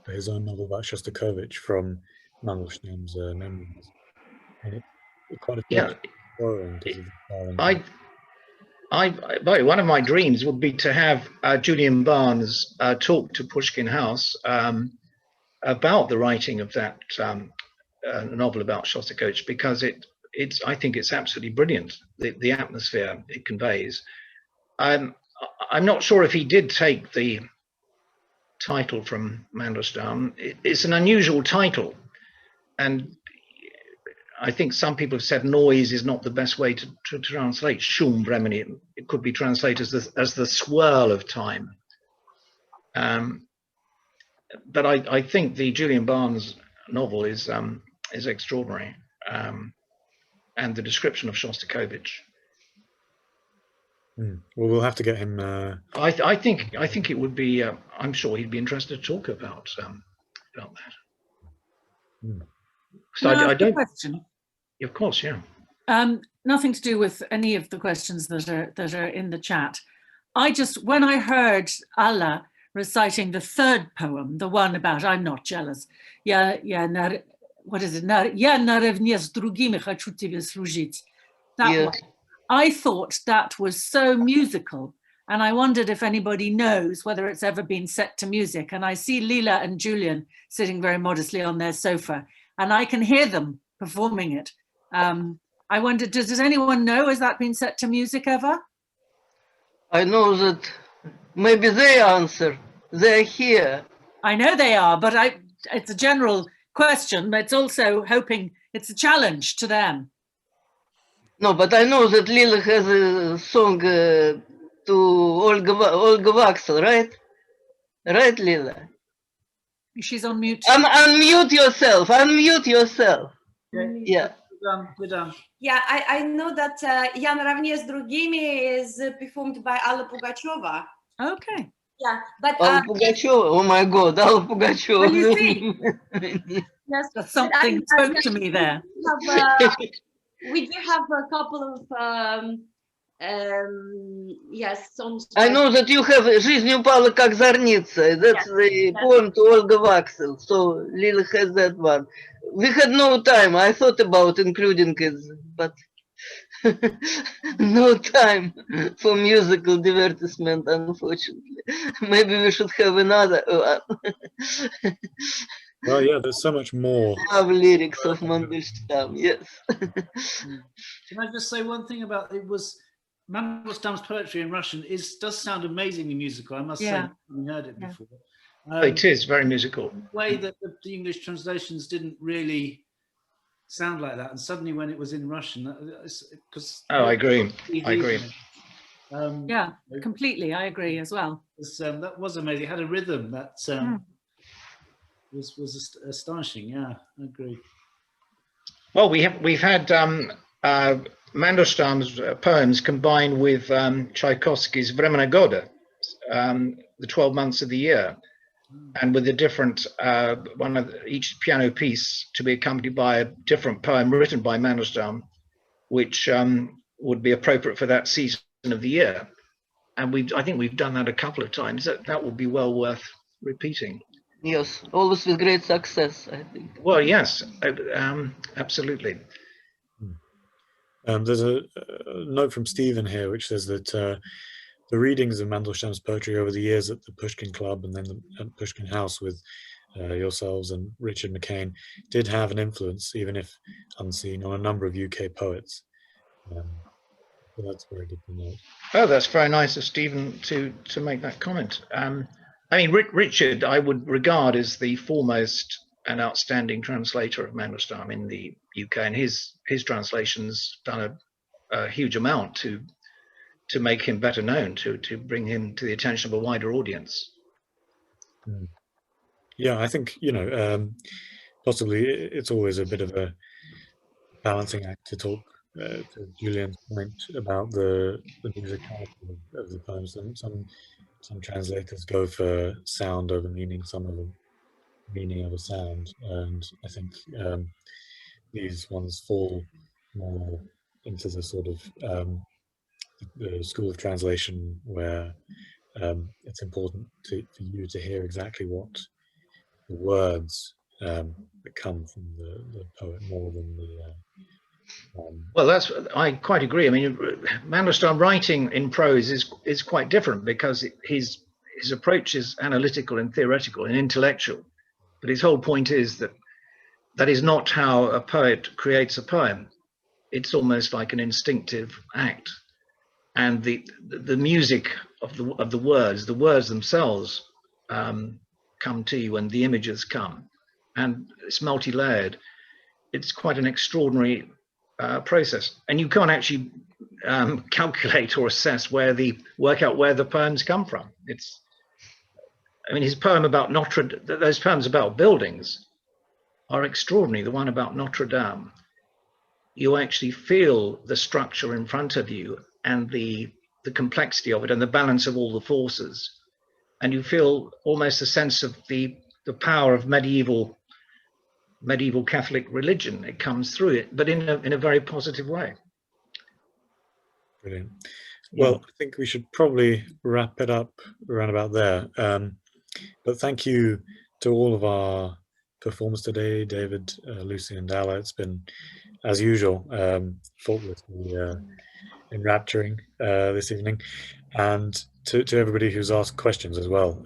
for his own novel about Shostakovich from Mandelstam's memoirs. And it quite a Yeah. borrowing because of the Boy, one of my dreams would be to have Julian Barnes talk to Pushkin House about the writing of that novel about Shostakovich, because I think it's absolutely brilliant, the atmosphere it conveys. I'm not sure if he did take the title from Mandelstam. It's an unusual title, and I think some people have said noise is not the best way to translate Schum Bremeni. It could be translated as the swirl of time. But I think the Julian Barnes novel is extraordinary, and the description of Shostakovich. Well, we'll have to get him. I think it would be. I'm sure he'd be interested to talk about that. So I don't. Question. Of course, yeah. Nothing to do with any of the questions that are in the chat. When I heard Alla reciting the third poem, the one about I'm not jealous. What is it? Я наравне с другими хочу тебе служить. That one. I thought that was so musical, and I wondered if anybody knows whether it's ever been set to music. And I see Lila and Julian sitting very modestly on their sofa, and I can hear them performing it. I wondered, does anyone know, has that been set to music ever? I know that maybe they answer. They're here. I know they are, but it's a general question, but it's also hoping it's a challenge to them. No, but I know that Lila has a song to Olga Vaxel, right? Right, Lila? She's on mute. Unmute yourself. Unmute yourself. Yeah. We're done. Yeah, I know that Я наравне с другими is performed by Alla Pugacheva. Okay. Yeah, but Alla Pugacheva. Oh my God, Alla Pugacheva. Well, you see, yes, that's something spoke to me there. We do have a couple of yes songs. I know that you have "Жизнь упала как зорница." That's the poem to Olga Vaxel. So Lila has that one. We had no time. I thought about including it, but no time for musical divertisement, unfortunately. Maybe we should have another one. Well, yeah, there's so much more. Love lyrics of Mandelstam, yes. Can I just say one thing about it? Was Mandelstam's poetry in Russian does sound amazingly musical. I must say, I haven't heard it before. It is very musical. The way that the English translations didn't really sound like that, and suddenly when it was in Russian, because I agree. I agree. Yeah, completely. I agree as well. That was amazing. It had a rhythm that was astonishing. Yeah, I agree. Well, we've had Mandelstam's poems combined with Tchaikovsky's Vremena Goda, the 12 months of the year, and with a different each piano piece to be accompanied by a different poem written by Mandelstam, which would be appropriate for that season of the year. And I think we've done that a couple of times. That would be well worth repeating. Yes, always with great success, I think. Well, yes, absolutely. There's a note from Stephen here which says that the readings of Mandelstam's poetry over the years at the Pushkin Club and then at Pushkin House with yourselves and Richard McCain did have an influence, even if unseen, on a number of UK poets. So that's very good to note. Oh, that's very nice of Stephen to make that comment. I mean, Richard, I would regard as the foremost an outstanding translator of Mandelstam in the UK, and his translations done a huge amount to make him better known, to bring him to the attention of a wider audience. Yeah, I think, you know, possibly it's always a bit of a balancing act to talk to Julian's point about the musicality of the poems. Some translators go for sound over meaning, some of them meaning of a sound, and I think these ones fall more into the sort of the school of translation where it's important for you to hear exactly what the words that come from the poet more than the well, I quite agree. I mean, Mandelstam writing in prose is quite different, because his approach is analytical and theoretical and intellectual, but his whole point is that is not how a poet creates a poem. It's almost like an instinctive act, and the music of the words themselves come to you, and the images come, and it's multi-layered. It's quite an extraordinary process, and you can't actually calculate or assess work out where the poems come from. I mean, his poem about those poems about buildings are extraordinary. The one about Notre Dame, you actually feel the structure in front of you and the complexity of it and the balance of all the forces, and you feel almost a sense of the power of medieval Catholic religion. It comes through it, but in a very positive way. Brilliant. Well, I think we should probably wrap it up around about there. But thank you to all of our performers today, David, Lucy, and Alla. It's been, as usual, faultlessly enrapturing this evening, and to everybody who's asked questions as well.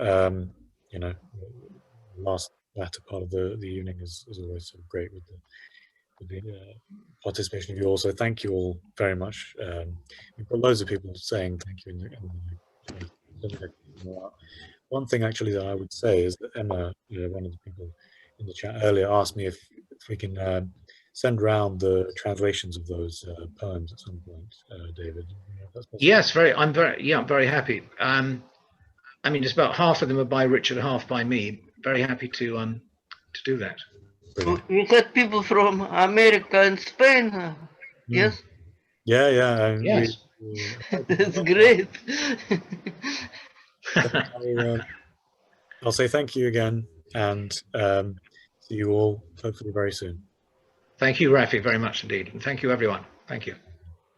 You know, the latter part of the evening is always sort of great with the participation of you all. So thank you all very much. We've got loads of people saying thank you in the one thing actually that I would say is that Emma, one of the people in the chat earlier, asked me if we can send round the translations of those poems at some point, David. Yes, I'm very happy. I mean, just about half of them are by Richard, half by me. Very happy to do that. We had people from America and Spain. Yes. Yeah. Yes. That's great. I'll say thank you again, and see you all hopefully very soon. Thank you, Rafi, very much indeed. And thank you, everyone. Thank you.